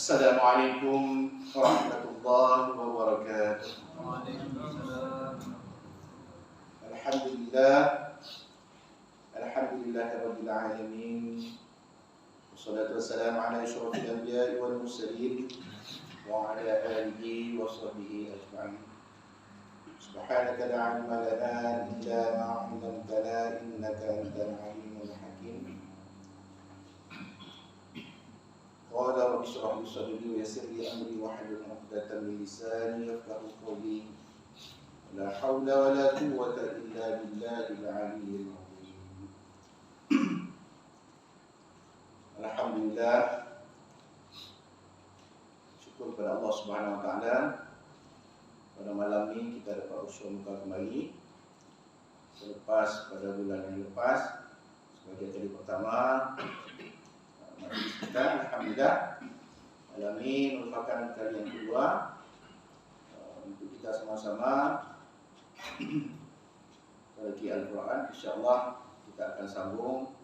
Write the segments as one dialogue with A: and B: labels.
A: Assalamualaikum warahmatullahi wabarakatuh. Alhamdulillahirabbil alamin. Wassalatu wassalamu ala asyrafil anbiya'i wal mursalin wa ala alihi wa sahbihi ajma'in. Subhanaka la ilma lana illa ma 'allamtana innaka antal alimul hakim. Qala rabbi shrah li sadri wa yassir li amri wahlul 'uqdatam min lisani yafqahu qawli. La haula wa la quwwata illa billahil 'aliyyil 'azim. Alhamdulillah, syukur kepada Allah Subhanahu wa taala. Pada malam ini kita dapat usul muka kembali selepas pada bulan yang lepas sebagai kali pertama majlis kita. Alhamdulillah, malam ini merupakan kali yang kedua untuk kita sama-sama bagi Al-Quran. InsyaAllah kita akan sambung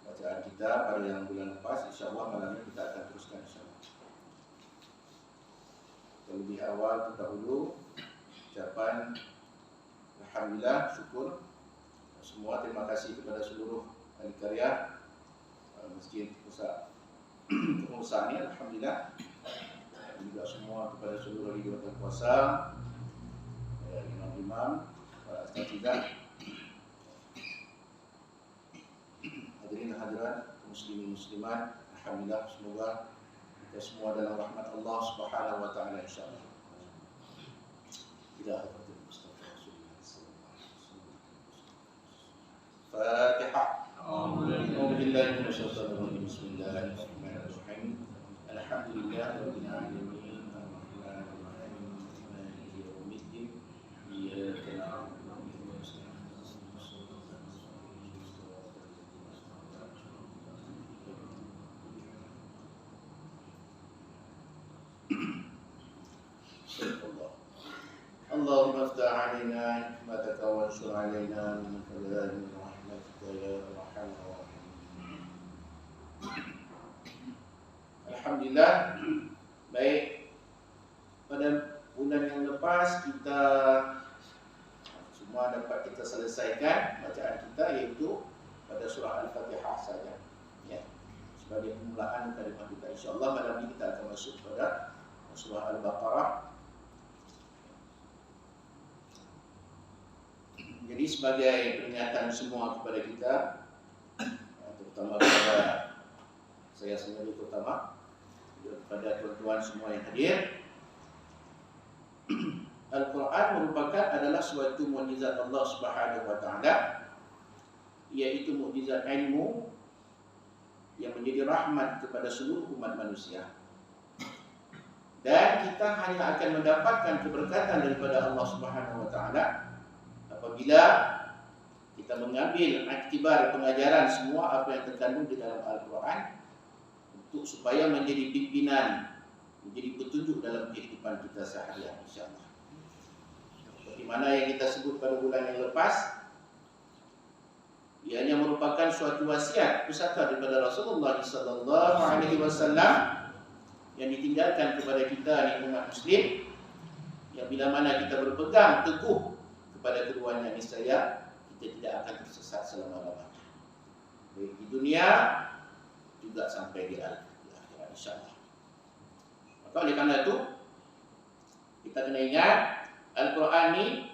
A: bacaan kita pada yang bulan lepas. InsyaAllah malam ini kita akan teruskan insyaAllah. Terlebih awal terdahulu ucapan Alhamdulillah, syukur semua, terima kasih kepada seluruh ahli karya Masjid Pusat Pengusaha ini. Alhamdulillah, dan juga semua kepada seluruh ahli jawatan kuasa, imam-imam, para asatidzah, hadirin dan hadirat, muslimin muslimat. Alhamdulillah, semoga kita semua dalam rahmat Allah Subhanahu wa taala insyaallah. Ila hadratil Mustafa Rasulullah sallallahu alaihi wasallam. Fatihah. A'udzu billahi minasyaitonir rajim. Bismillahirrahmanirrahim. Alhamdulillahirabbil alamin. Arrahmanir rahim. Maliki yaumiddin. Iyyaka na'budu wa iyyaka nasta'in. Allahumma aftah alaina hikmataka wa anshur alaina min khaza'in rahmatika ya arhamar rahimin. Alhamdulillah, baik, pada bulan yang lepas kita semua dapat kita selesaikan bacaan kita, iaitu pada surah Al-Fatihah saja, ya, sebagai permulaan kalimah kita. InsyaAllah malam ini kita akan masuk pada surah Al-Baqarah. Jadi sebagai peringatan semua kepada kita, terutama kepada saya sendiri, terutama kepada tuan-tuan semua yang hadir, Al-Quran merupakan adalah suatu mukjizat Allah Subhanahu wa taala, iaitu mukjizat ilmu yang menjadi rahmat kepada seluruh umat manusia. Dan kita hanya akan mendapatkan keberkatan daripada Allah Subhanahu wa taala apabila kita mengambil iktibar pengajaran semua apa yang terkandung di dalam Al-Quran untuk supaya menjadi pimpinan, menjadi petunjuk dalam kehidupan kita seharian, insyaAllah. Seperti mana yang kita sebut pada bulan yang lepas, ianya merupakan suatu wasiat pusaka daripada Rasulullah SAW yang ditinggalkan kepada kita ni umat Muslim, yang bila mana kita berpegang teguh pada keduanya, niscaya kita tidak akan tersesat selama-lamanya, baik di dunia juga sampai di akhirat, insyaAllah. Maka oleh karena itu kita kena ingat Al-Quran ni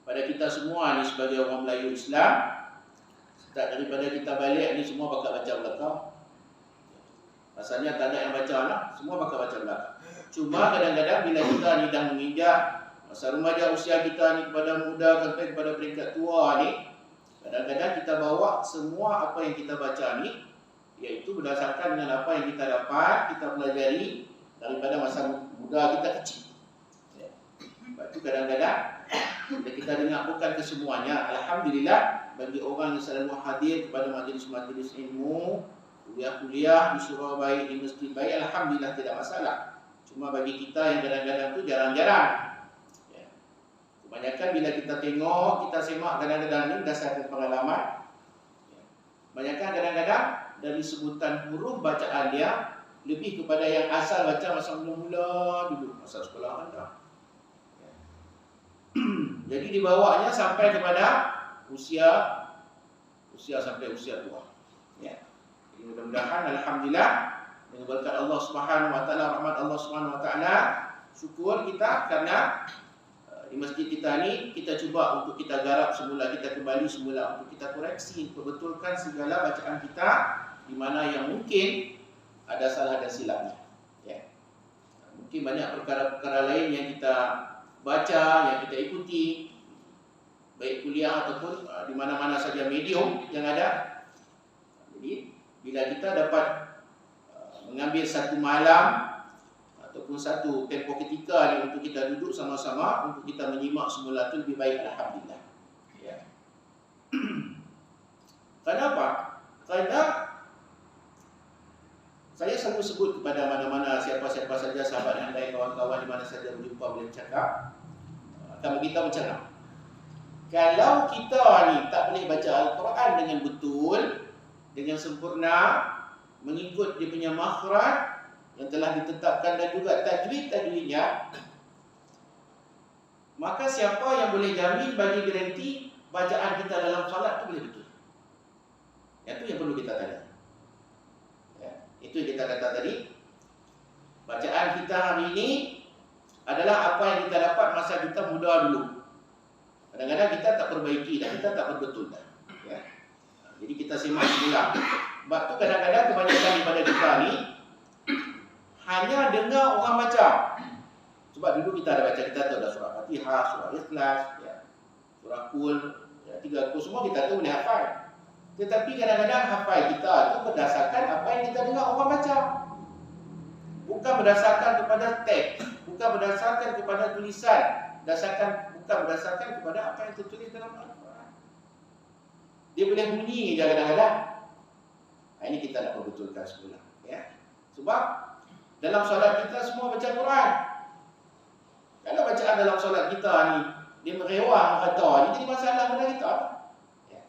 A: pada kita semua ni sebagai orang Melayu Islam, sejak daripada kita balik ni semua bakal baca belakang. Rasanya tak ada yang baca lah, semua bakal baca belakang. Cuma kadang-kadang bila kita ni dah menginjak masa remaja, usia kita ni kepada muda sampai kepada peringkat tua ni, kadang-kadang kita bawa semua apa yang kita baca ni, iaitu berdasarkan dengan apa yang kita dapat, kita pelajari daripada masa muda kita kecil. Sebab itu kadang-kadang bila kita dengar, bukan kesemuanya, alhamdulillah, bagi orang yang selalu hadir kepada majlis-majlis ilmu, kuliah-kuliah di surau baik, di masjid baik, alhamdulillah tidak masalah. Cuma bagi kita yang kadang-kadang tu jarang-jarang, kebanyakan bila kita tengok, kita semak kadang-kadang ni berdasarkan pengalaman. Kebanyakan kadang-kadang dari sebutan huruf bacaan dia lebih kepada yang asal baca masa mula-mula dulu, masa sekolah rendah. Jadi dibawanya sampai kepada usia sampai usia tua. Ya. Jadi mudah-mudahan alhamdulillah dengan berkat Allah Subhanahu wa taala, rahmat Allah Subhanahu wa taala, syukur kita karena di masjid kita ni kita cuba untuk kita garap semula, kita kembali semula untuk kita koreksi, perbetulkan segala bacaan kita di mana yang mungkin ada salah dan silapnya. Ya. Mungkin banyak perkara-perkara lain yang kita baca, yang kita ikuti, baik kuliah ataupun di mana-mana saja medium yang ada. Jadi bila kita dapat mengambil satu malam ataupun satu tempoh ketika ni untuk kita duduk sama-sama untuk kita menyimak semula tu lebih baik, alhamdulillah. Ya. Kenapa? Kerana saya selalu sebut kepada mana-mana siapa-siapa saja sahabat dan lain kawan-kawan di mana saja berjumpa boleh bercakap, kalau kita bercakap, kalau kita ni tak boleh baca Al-Quran dengan betul, dengan sempurna, mengikut dia punya makhraj yang telah ditetapkan dan juga tajwid-tajwidnya, maka siapa yang boleh jamin bagi garanti bacaan kita dalam solat tu boleh betul? Itu yang perlu kita tanya. Ya, itu yang kita kata tadi. Bacaan kita hari ini adalah apa yang kita dapat masa kita muda dulu. Kadang-kadang kita tak perbaiki dan kita tak berbetul dah. Ya. Jadi kita simak semula. Sebab tu kadang-kadang kebanyakan daripada kita ni hanya dengar orang baca. Sebab dulu kita ada baca, kita tahu dah surah Fatihah, surah Ikhlas, ya, surah Qul, ya, 3 Qul, semua kita tahu boleh hafal. Tetapi kadang-kadang hafal kita tu berdasarkan apa yang kita dengar orang baca. Bukan berdasarkan kepada teks, bukan berdasarkan kepada tulisan, bukan berdasarkan kepada apa yang tertulis dalam Al-Quran. Dia boleh bunyi je kadang-kadang. Ini kita nak perbetulkan semula, ya. Sebab dalam solat kita semua baca Quran. Kalau bacaan dalam solat kita ni dia merewang kata ni jadi masalah pada kita. Ya.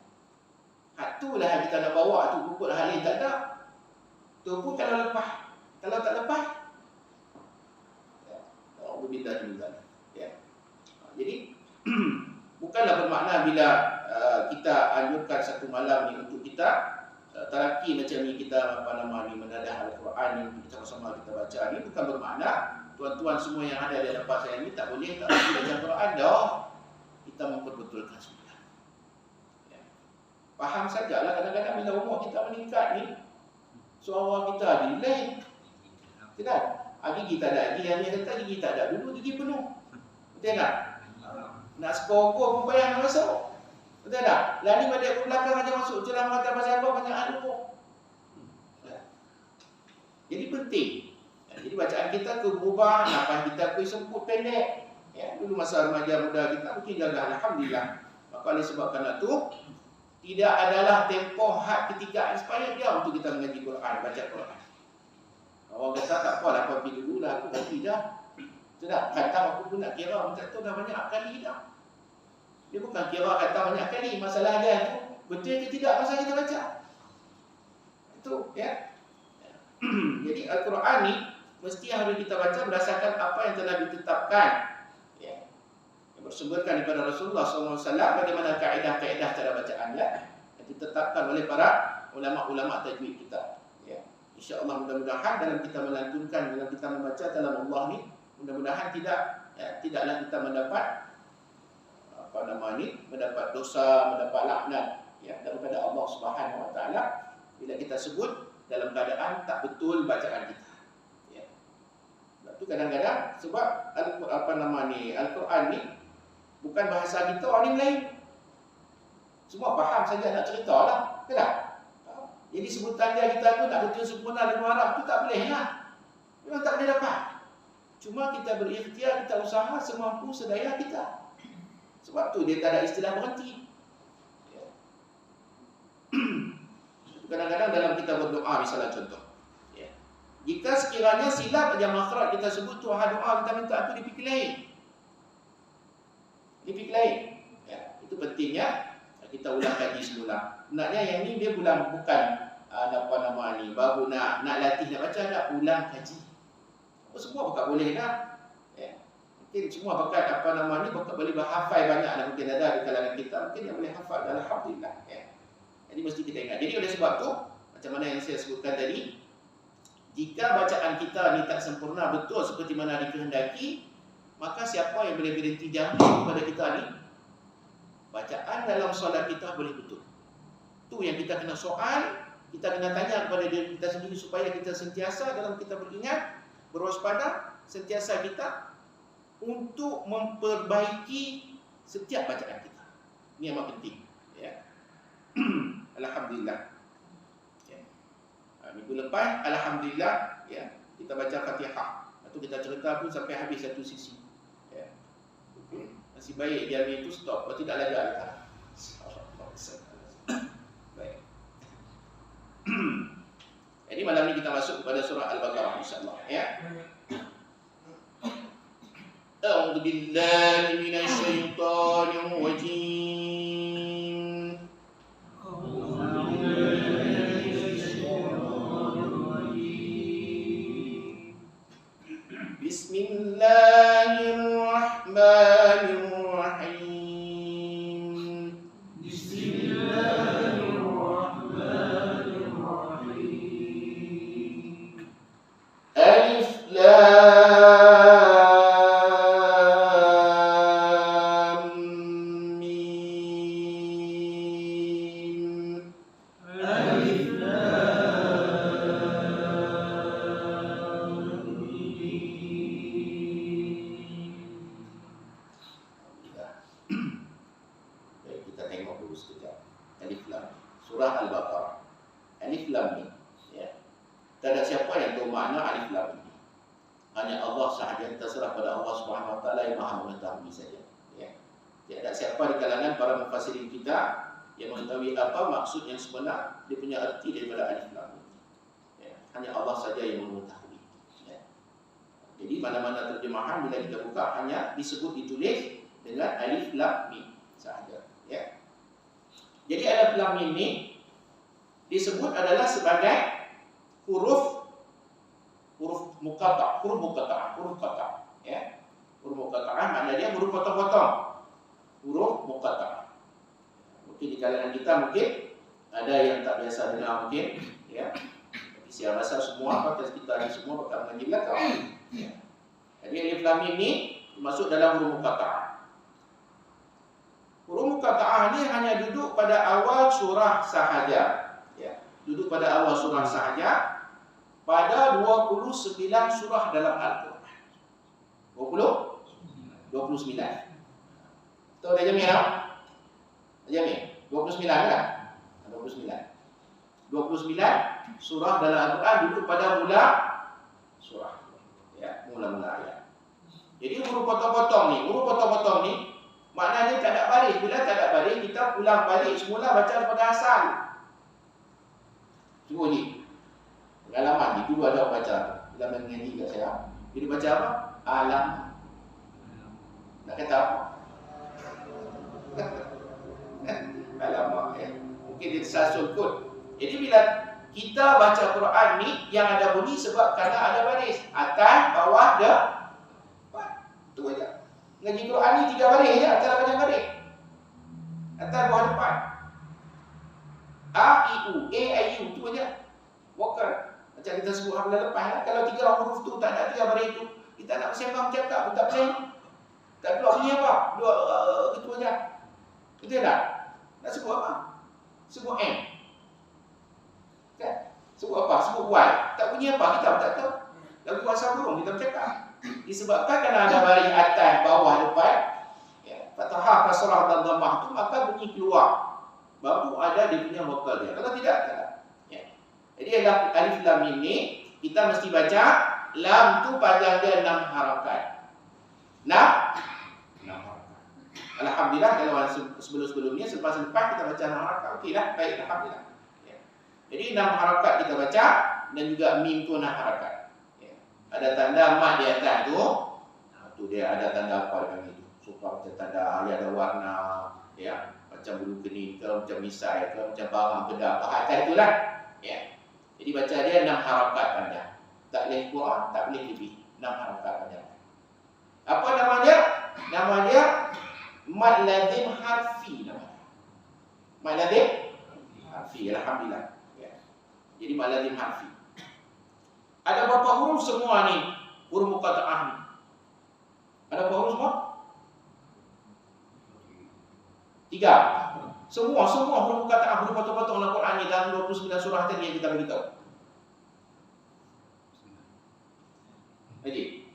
A: Itulah yang kita nak bawa tu, pupuk halil tak ada. Tu pun kalau lepas. Kalau tak lepas, ya, alhamdulillah juga. Ya. Jadi bukanlah bermakna bila kita anjurkan satu malam ni untuk kita taraki macam ni, kita menadah Al-Quran ni kita sama-sama kita baca ni, bukan bermakna tuan-tuan semua yang ada di depan saya ni tak boleh tak baca Al-Quran dah. Kita memperbetulkan semula. Ya. Faham sajalah kadang-kadang bila umur kita meningkat ni suara kita delay. Tidak, gigi tak ada, yang ni kata gigi tak ada, dulu gigi penuh. Betul tak? Nak skor-skor pun payah nak masuk. Betul tak? Lari balik ke belakang aja masuk ceramah tak pasal apa, banyak alu. Jadi penting. Jadi bacaan kita ke berubah, nafas kita ke semput pendek. Ya, dulu masa remaja muda kita mungkin jaga, alhamdulillah. Maka oleh sebab kerana tu tidak adalah tempoh had ketika inspired dia untuk kita mengaji Quran, baca Quran. Orang kata tak apalah, apa pergi dulu lah, aku ganti dah. Tidak, kata aku pun nak kira, macam tu dah banyak kali dah. Dia bukan kira kata banyak kali, masalah dia tu betul ke tidak masa kita baca. Itu, ya. Jadi Al-Quran ni mesti harus kita baca berdasarkan apa yang telah ditetapkan, ya, yang bersumberkan daripada Rasulullah SAW, bagaimana kaedah-kaedah cara bacaannya yang ditetapkan oleh para ulama-ulama tajwid kita. Ya. InsyaAllah mudah-mudahan dalam kita melantunkan, dalam kita membaca dalam Allah ni, mudah-mudahan tidaklah kita mendapat mendapat dosa, mendapat laknat, ya, daripada Allah Subhanahu Wa Taala bila kita sebut dalam keadaan tak betul bacaan kita. Ya. Itu kadang-kadang sebab Al-Quran ni bukan bahasa kita orang Melayu. Semua faham saja nak cerita lah, tak? Jadi sebutan dia kita tu tak betul sempurna dengan Arab tu tak boleh lah. Memang tak boleh dapat. Cuma kita berikhtiar, kita usaha semampu sedaya kita. Sebab tu dia tak ada istilah berhenti. Ya. Kadang-kadang dalam kita berdoa misalnya contoh. Ya. Jika sekiranya silap aja makhraj kita sebut tu doa kita minta tu dipikir lain. Dipikir lain. Ya. Itu pentingnya kita ulang kaji semula. Sebenarnya yang ni dia bukan baru nak latih nak baca, nak ulang kaji. Semua pakat boleh dah. Ya. Mungkin semua pakat pakat boleh berhafal banyak lah. Mungkin ada di kalangan kita, mungkin yang boleh hafal, alhamdulillah. Ya. Jadi mesti kita ingat. Jadi oleh sebab tu, macam mana yang saya sebutkan tadi, jika bacaan kita ni tak sempurna betul seperti mana dikehendaki, maka siapa yang boleh berhenti jangka kepada kita ni? Bacaan dalam solat kita boleh betul. Tu yang kita kena soal, kita kena tanya kepada diri kita sendiri supaya kita sentiasa dalam kita beringat, berwaspada, sentiasa kita untuk memperbaiki setiap bacaan kita. Ini amat penting. Ya. Alhamdulillah. Ya. Minggu lepas, alhamdulillah, ya, kita baca Fatihah. Lepas tu kita cerita pun sampai habis satu sisi. Ya. Masih baik dia ambil itu stop, kalau tidak lagak kita. Baik. Jadi malam ni kita masuk kepada surah Al-Baqarah insya-Allah, ya. A'udzu billahi minasy syaithanir rajim. Bismillahirrahmanirrahim. Alif Lam Mim. Alif Lam Mim. Baik, kita tengok dulu sekejap. Alif Lam. Surah Al-Baqarah. Alif Lam Mim. Ya. Tak ada siapa yang tahu makna Alif Lam ini. Hanya Allah sahaja, terserah pada Allah Subhanahu Wa Taala yang Maha mengetahui saja. Ya. Tidak ada siapa di kalangan para mufassirin kita yang mengetahui apa maksud yang sebenar, dia punya arti daripada Alif Lam ini. Ya. Hanya Allah saja yang mengetahui. Ya. Jadi mana-mana terjemahan bila kita buka hanya disebut ditulis dengan Alif Lam Mim sahaja. Ya. Jadi Alif Lam Mim ini disebut adalah sebagai huruf muqatta', huruf kata', ya. Huruf muqatta'ah maknanya dia huruf potong-potong. Huruf muqatta'ah. Mungkin di kalangan kita mungkin ada yang tak biasa dengar mungkin, ya. Tapi saya rasa semua pakar kita ni semua bakal mengaji belakang. Ya. Jadi Alif Lam Mim ni masuk dalam huruf muqatta'ah. Huruf muqatta'ah ni hanya duduk pada awal surah sahaja. Ya. Duduk pada awal surah sahaja. Pada 29 surah dalam Al-Quran. 29. Tahu dah Jamil tak? Jamil? 29 kan? 29 surah dalam Al-Quran duduk pada mula surah. Ya, mula-mula ayat. Jadi huruf potong-potong ni, maknanya tak ada baris. Bila tak ada baris, kita ulang balik semula baca daripada asal. Cuba ni. Pengalaman ni, dulu ada orang baca bila mengaji kat saya. Dia baca apa? Alam. Nak kata apa? Alamak, ya. Mungkin dia tersasul kot. Jadi bila kita baca Quran ni, yang ada bunyi sebab kerana ada baris. Atas, bawah, depan. Itu aja. Ngaji Quran ni 3 baris je, atas banyak baris. Atas, bawah, depan. A, I, U. A, I, U. Itu aja. Bukan. Macam kita sebut hafal lepas lah. Kalau 3 huruf tu tak ada 3 baris tu, kita nak bersembang cakap pun tak boleh. Tak keluar bunyi apa? Gitu aja. Betul tak? Nak sebut apa? Sebut M. Kan? Sebut apa? Sebut Y. Tak bunyi apa? Kita pun tak tahu. Lagu bahasa burung kita bercakap. Disebabkan kerana ada baris atas, bawah, depan, ya, fathah, kasrah dan dhammah tu, maka bunyi keluar. Baru ada dia punya vokal dia. Kalau tidak, tak ada. Jadi Alif Lam Mim ni kita mesti baca lam tu panjang dia 6 harakat. 6 harakat. Alhamdulillah kalau sebelum-sebelumnya selepas kita baca 6 harakat, okeylah, baik, alhamdulillah. Ya. Jadi 6 harakat kita baca dan juga mim tu 6 harakat. Ya. Ada tanda mad di atas tu. Tu dia ada tanda apa dengan itu. Supaya macam tanda ada warna, ya, macam bulu kening ke, macam misai ke, macam barang bedak. Atas itulah. Ya. Jadi baca dia 6 harakat panjang. Tak boleh kurang, tak boleh lebih. 6 harakat panjang. Apa nama dia? Nama dia mad lazim harfi namanya. Mad lazim harfi, alhamdulillah. Ya. Jadi mad lazim harfi. Ada berapa huruf semua ni? Huruf muqatta'ah ni. Ada berapa huruf semua? 3. Semua huruf muqatta'ah, huruf potong-potong dalam Quran ni dalam 29 surah tadi yang kita beritahu. Jadi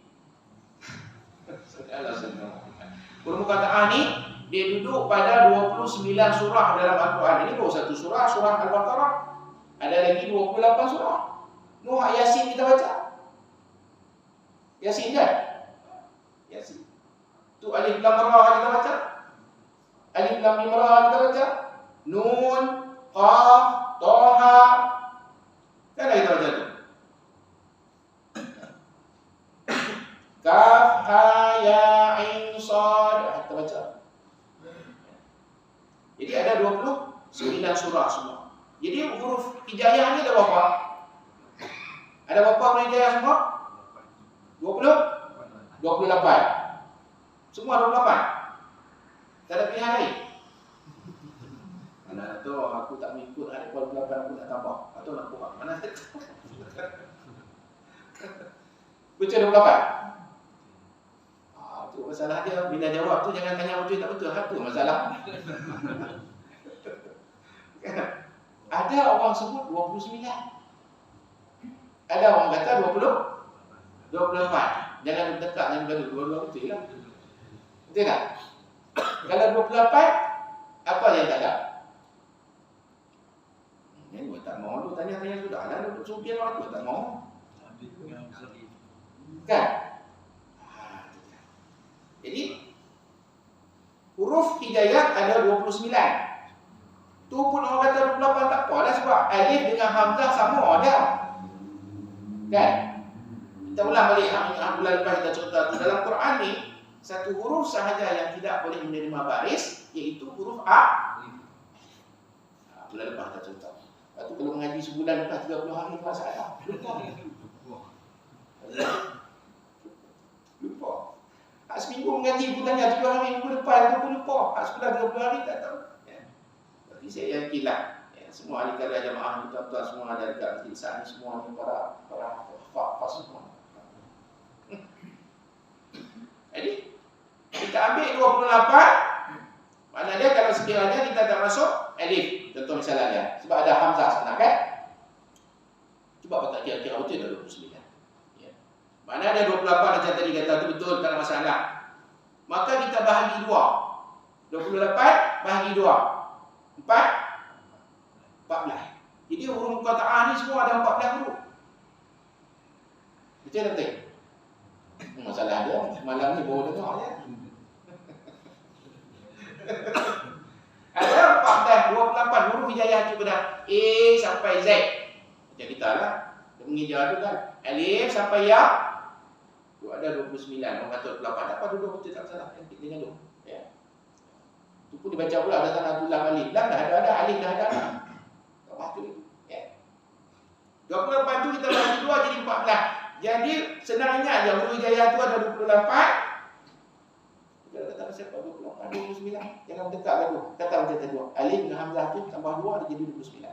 A: huruf muqatta'ah ni dia duduk pada 29 surah dalam Al-Quran. Ini baru satu surah, surah Al-Baqarah. Ada lagi 28 surah. Nuh, Yasin kita baca. Yasin kan? Yasin. Tu alif lam ra kita baca. Alif lam mim ra kita baca. Nun, qaf, taha. Kan kita baca tu. Kaf, ha, ya, ain, sad. Kita baca. Jadi ada 29 surah semua. Jadi huruf hijaiyah ni ada berapa? Ada berapa huruf hijaiyah semua? 28. Semua 28. Tak ada pilihan lain. Mana tu aku tak mengikut ada 28 aku nak tambah. Atau nak kurang. Mana tu? Baca 28. Tu masalah dia. Bila jawab tu jangan tanya betul tak betul. Itu masalah. Ada orang sebut 29. Ada orang kata 24. Jangan dekat dengan gaduh. Dua-dua betul lah. Betul tak? Kalau 28, apa yang tak ada? Ini tak mau. Lu tanya-tanya sudah. Ada lu subian waktu tak mau. Kan? Jadi huruf hidayah ada 29. Tu pun orang kata 28 tak apa lah sebab alif dengan hamzah sama ada. Kan? Kita ulang balik bulan lepas kita contoh tu dalam Quran ni satu huruf sahaja yang tidak boleh menerima baris iaitu huruf A. Bulan lepas kita contoh. Lepas tu kalau mengaji sebulan lepas 30 hari tak salah. Lupa. Hak seminggu mengaji pun tanya 3 hari minggu depan tu pun lupa. Hak sebulan 30 hari tak tahu. Jadi saya yakinlah semua ahli karya jamaah ni tuan-tuan semua ada dekat masjid saat ni semua ni para hafaz semua. Jadi kita ambil 28. Maknanya dia kalau sekiranya kita tak masuk alif, contoh misalnya dia sebab ada hamzah sebenarnya kan. Cuba patah kira-kira betul dah 29. Ya. Mana ada 28 macam tadi kata tu betul tak ada masalah. Maka kita bahagi 2. 28 bahagi 2. 14. Jadi huruf muqatta'ah ni semua ada 14 huruf. Betul tak betul? Masalah dia malam ni baru dengar je. Ada 28 huruf hijaiyah tu pada A sampai Z. Macam kita lah. Dia menghijau tu kan. Alif sampai Ya. Tu ada 29. Orang kata 28. Tak apa duduk betul tak salah. Yang kita dengar tu. Ya. Tu pun dibaca pula ada tanah tulang alif. Lam dah ada alif dah ada. Tak apa tu. Ya. 28 tu kita bagi 2 jadi 14. Jadi senang ingat je huruf hijaiyah tu ada 28. Kita kata pasal 28, 29. Jangan dekat lagi. Kata macam tadi. Alif dengan hamzah tu tambah 2 dia jadi 29.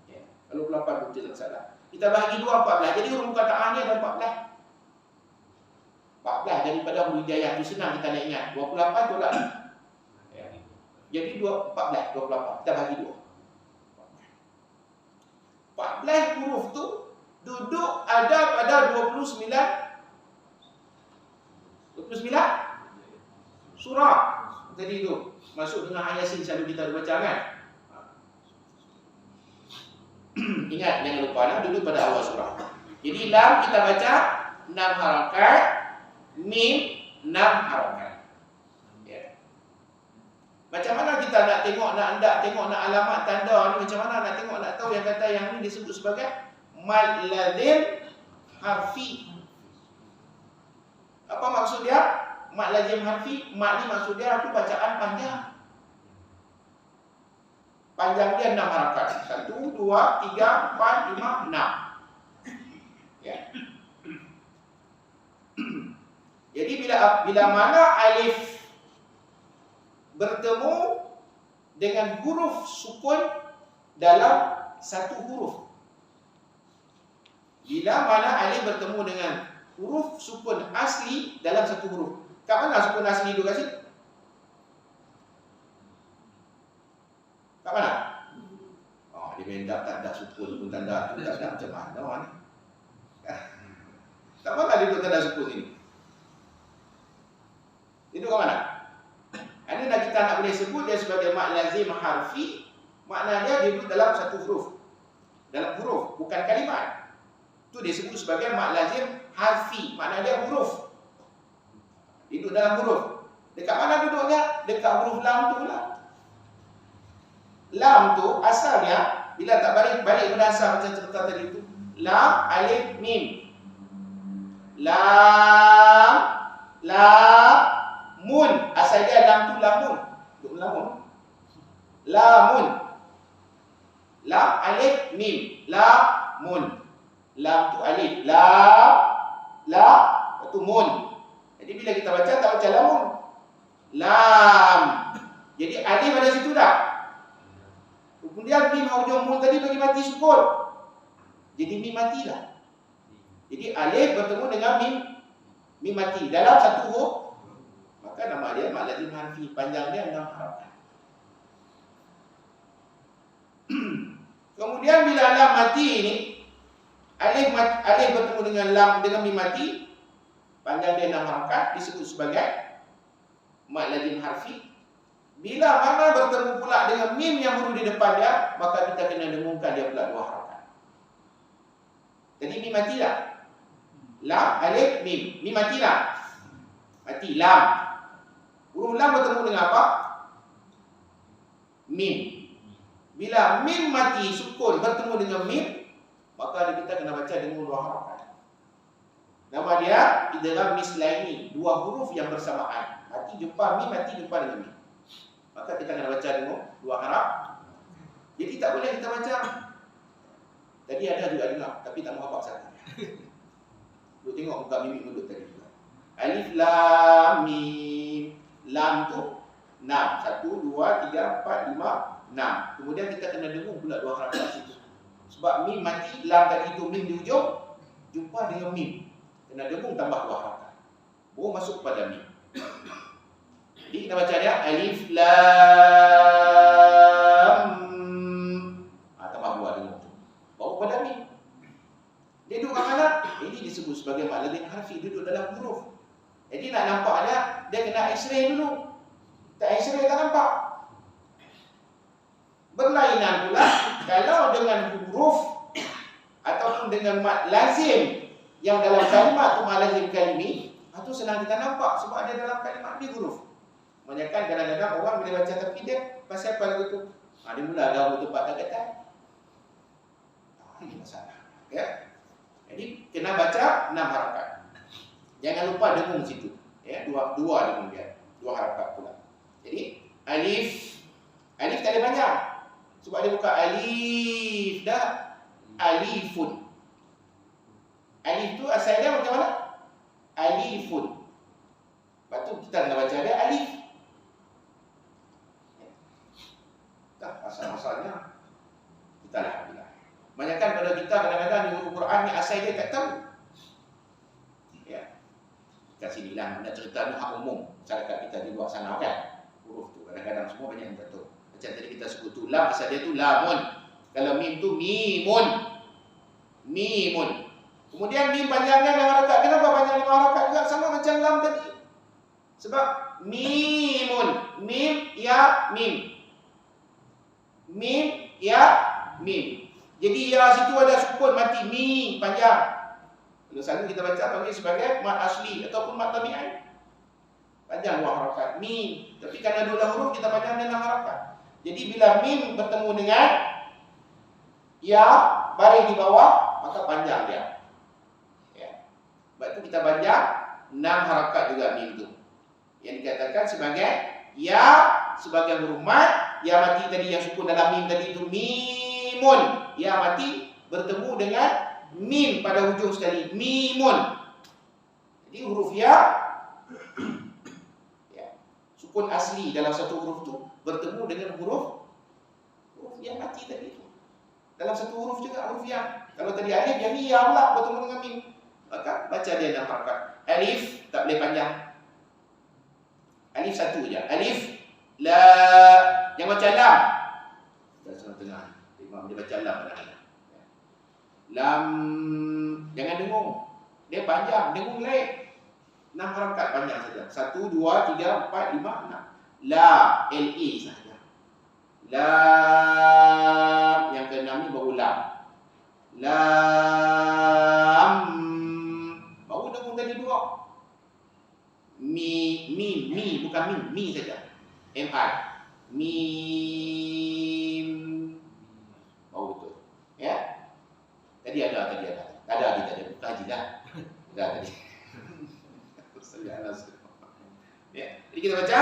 A: Ya. Kalau 28 betul tak salah. Kita bahagi 2 14. Jadi huruf muqatta'ah ni ada 14. 14 daripada huruf hijaiyah tu senang kita nak ingat. 28 tolak. Ya. Jadi 14, 28. Kita bahagi 2. 14 huruf tu duduk ada pada 29 surah tadi tu masuk dengan ayat Yasin selalu kita baca kan. Ingat jangan lupa nah duduk pada awal surah. Jadi lam kita baca 6 harakat, mim 6 harakat. Ya. Macam mana kita nak tengok nak alamat tanda ni macam mana nak tengok nak tahu yang kata yang ni disebut sebagai mad lazim harfi. Apa maksud dia? Mad lazim harfi, mad ni maksud dia tu bacaan panjang. panjang dia 6 harakat. 1, 2, 3, 4, 5, 6. Ya. Jadi bila mana alif bertemu dengan huruf sukun dalam satu huruf. Bila mana alif bertemu dengan huruf sukun asli dalam satu huruf. Kat mana sukun asli itu kat situ? Kat mana? Oh, dia mendak tak ada sukun pun tanda tu tak ada macam mana ni? Kat mana dia tanda sukun ini? Itu kat mana? Ini dah kita nak boleh sebut dia sebagai mak lazim harfi. Maknanya dia duduk dalam satu huruf. Dalam huruf, bukan kalimat. Itu disebut sebagai mak lazim harfi. Maknanya dia huruf. Duduk dalam huruf. Dekat mana duduknya? Dekat huruf lam tu lah. Lam tu asalnya, bila tak balik pada asal macam cerita tadi tu, lam, alif, mim. Lam, mun. Asal dia lam tu lamun. Duduk lamun. Lamun. Lam, alif, mim. Lamun. Lam tu alif. Lepas tu mun. Jadi bila kita baca tak baca lamun. Lam. Jadi alif ada situ dah. Kemudian mim hujung mun tadi bagi mati sukun. Jadi mim matilah. Jadi alif bertemu dengan mim mati dalam satu huruf. Maka nama dia mak lazim harfi, panjang dia 6 harakat. Kemudian bila lam mati ini, alif bertemu dengan lam dengan mim mati, panjang dia 6 harakat, disebut sebagai mak lazim harfi. Bila mana bertemu pula dengan mim yang huruf di depan dia, maka kita kena dengungkan dia pula 2 harakat. Jadi mim matilah. Lam, alif, mim. Mim matilah. Mati lam. Huruf lam bertemu dengan apa? Mim. Bila mim mati sukun bertemu dengan mim, maka kita kena baca dengan 2 harakat. Nama dia idgham mislaini, 2 huruf yang bersamaan. Mati jumpa mim, mati jumpa dengan mim. Maka kita kena baca dengan 2 harap. Jadi tak boleh kita baca. Tadi ada juga dengar, tapi tak mau hafal satu. Lu tengok muka mimik mulut tadi juga. Alif lam mim. Lam tu 6. 1, 2, 3, 4, 5, 6. Kemudian kita kena dengung pula 2 harakat situ. Sebab mim mati, lam tadi itu mim di ujung, jumpa dengan mim. Kena dengung tambah 2 harakat. Baru masuk pada mim. Jadi kita baca dia alif lam. Tambah 2 dengung tu. Baru pada mim. Dia duduk kat mana? Ini disebut sebagai mak lazim harfi, duduk dalam huruf. Jadi nak nampak dia kena X-ray dulu. Tak X-ray tak nampak. Berlainan pula kalau dengan huruf ataupun dengan mat lazim yang dalam kalimat tu mat lazim kalimi, itu senang kita nampak sebab ada dalam kalimat ni huruf. Maknanya kadang-kadang orang bila baca tapi dia pasal apa lagu tu? Dia mula ada tempat tak kata. Ini masalah. Ya. Jadi kena baca 6 harakat. Jangan lupa dengung situ. Ya, dua dengung dia. 2 harakat pula. Jadi alif tak ada banyak. Sebab dia buka alif dah. Alifun. Alif tu asal dia macam mana? Alifun. Lepas tu kita kena baca dia alif. Tak asal-asalnya kita lah bila. Banyakkan pada kita kadang-kadang di Al-Quran ni asal dia tak tahu. Ya. Kat sini lah nak cerita ni hak umum masyarakat kita di luar sana kan. Huruf tu kadang-kadang semua banyak yang tak tahu. Macam tadi kita sebut tu lam, asal dia tu lamun. Kalau mim tu mimun. Mimun. Kemudian mim panjangnya 5 harakat. Kenapa panjang 5 harakat juga? Sama macam lam tadi. Sebab mimun. Mim ya mim. Mim ya mim. Jadi ya situ ada sukun mati mi panjang. Kalau selalu kita baca panggil sebagai mat asli ataupun mat tabi'i. Panjang 2 harakat mim. Tapi kerana 2 huruf kita panjang 6 harakat. Jadi bila mim bertemu dengan ya baris di bawah, maka panjang dia. Ya. Sebab itu kita panjang 6 harakat juga mim itu. Yang dikatakan sebagai ya sebagai huruf mat ya mati tadi yang sukun dalam mim tadi itu mimun. Ya mati bertemu dengan mim pada hujung sekali. Mimun. Jadi huruf ya, sukun asli dalam satu huruf itu bertemu dengan huruf yang mati tadi itu. Dalam satu huruf juga huruf yang. Kalau tadi alif, yang ni ya pula bertemu dengan mim. Maka baca dia dalam harakat. Alif tak boleh panjang. Alif satu je. Alif, la, yang baca lam. Kita tengah-tengah. Imam dia baca lam kadang-kadang. Lam, jangan dengung. Dia panjang, dengung lain. 6 harakat panjang saja. 1, 2, 3, 4, 5, 6. La, L-A saja. Lam, yang ke-6 ni baru lam. Lam, baru dengung tadi 2. Mi, bukan mi saja. M-I. Mim. Baru betul. Ya? Tadi ada. Ada, buka haji dah. Dah tadi. Ya. Jadi kita baca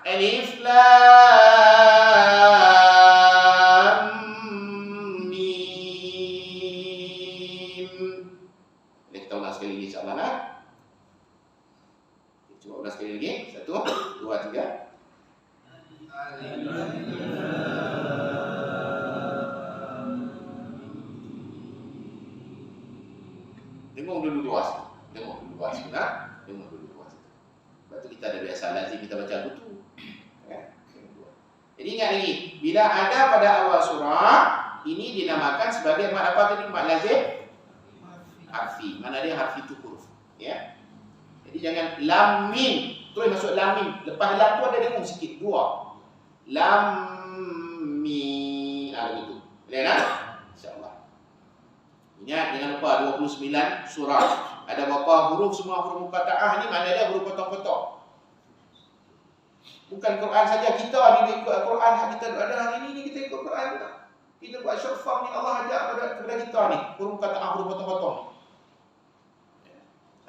A: alif lam mim. Kita ulang sekali lagi insya-Allah nah. Cuba ulang sekali lagi. 1, 2, 3. Dengung dulu luas. Nah. Dengung dulu luas. Sebab tu kita ada biasa lazim kita baca betul. Ya. Jadi ingat lagi, bila ada pada awal surah, ini dinamakan sebagai mat apa tadi? Mat lazim harfi. Mana dia harfi tu huruf. Ya. Jadi jangan lam mim. Terus masuk lam mim. Lepas lam tu ada dengung sikit. 2. Lam mim. Begitu. Boleh tak? InsyaAllah. Ingat, jangan lupa 29 surah. Ada berapa huruf, semua huruf muqatta'ah ni mana dia huruf potong-potong. Bukan Quran saja, kita ni ikut Quran yang kita ada hari ni kita ikut Quran tak? Kita buat short form ni Allah ajar kepada kita ni, huruf muqatta'ah, huruf potong-potong.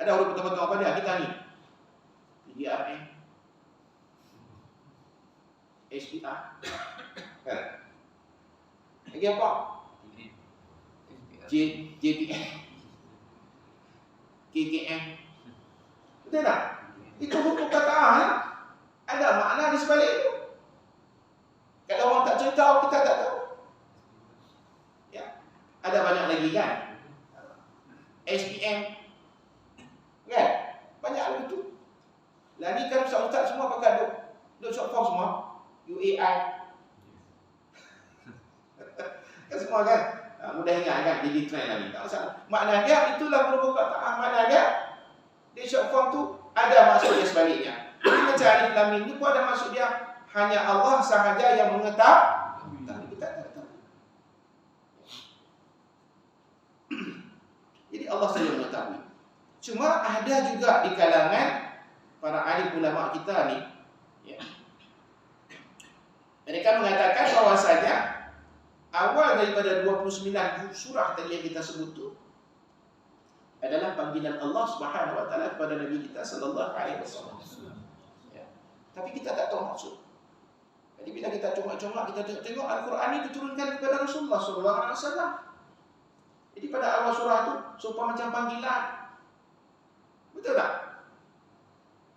A: Ada huruf potong-potong apa dia kita ni? PDRA, HPR. Kan? Lagi apa? JPM. KKM. Betul tak? Itu huruf kataan. Ada makna di sebalik itu. Kalau orang tak cerita, kita tak tahu. Ya. Ada banyak lagi kan? SPM. Kan? Banyak lagi tu. Lah ni kan ustaz semua pakai duk short form semua. UAI. Kan semua kan? Mudah ingat kan, jadi trend lagi. Tak masalah. Maknanya itulah huruf kataan. Maknanya di short form tu ada maksud dia sebaliknya. Jadi macam alif lam mim ni pun ada maksud dia. Hanya Allah sahaja yang mengetahui. Kita tak tahu. Jadi Allah saja mengetahui. Cuma ada juga di kalangan para alim ulama kita ni, ya, mereka mengatakan bahwasanya awal daripada 29 surah tadi yang kita sebut tu adalah panggilan Allah Subhanahu wa taala kepada Nabi kita sallallahu alaihi wasallam. Ya. Tapi kita tak tahu maksud. Jadi bila kita cuma-cuma kita tengok Al-Quran ini diturunkan kepada Rasulullah sallallahu alaihi wasallam. Jadi pada awal surah tu serupa macam panggilan. Betul tak?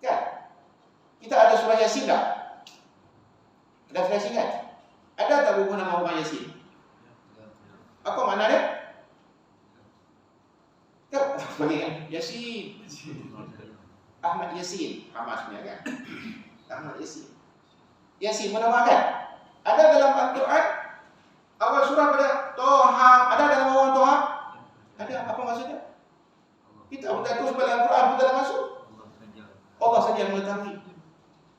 A: Kan? Kita ada surah Yasin tak? Ada surah Yasin kan? Ada tak buku nama orang Yasin? Apa makna dia? Kan? Bagi kan? Yasin. Ahmad Yasin. Hamas punya kan? Ahmad Yasin. Yasin menamakan. Ada dalam Al-Quran awal surah pada Toha. Ada dalam awal Toha? Ada. Apa maksudnya? Kita sudah terus pada Al-Quran pun tak ada masuk. Allah saja yang mengetahui.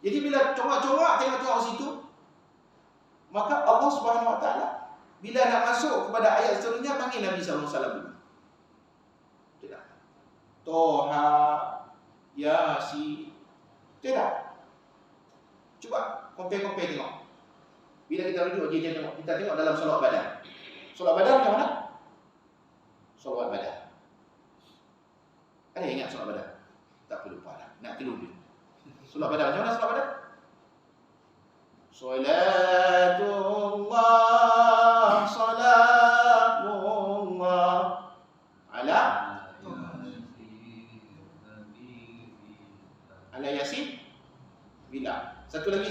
A: Jadi bila congak-congak tengok-tengok situ, maka Allah Subhanahu wa taala bila nak masuk kepada ayat seterusnya panggil Nabi sallallahu alaihi wasallam. Tidak. Toha, Yasin. Tidak. Coba compare tengok. Bila kita rujuk dia tengok, kita tengok dalam solat badan. Solat badan macam mana? Solat badan. Ada yang ingat solat badan? Tak perlu lupa dah. Nak tidur dulu. Solat badan macam mana solat badan? Salatul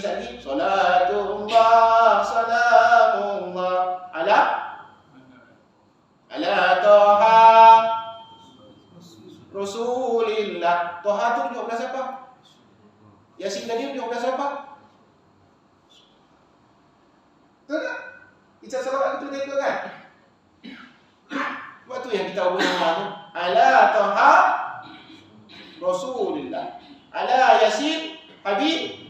A: tadi, salatullah salamullah ala Toha Rasulillah. Toha tu tunjuk kepada siapa? Yasin tadi tunjuk kepada siapa? Betul tak? Kita salawat itu dia kan? Sebab tu yang kita ubah nama tu. Ala Toha Rasulillah. Ala Yasin Habib.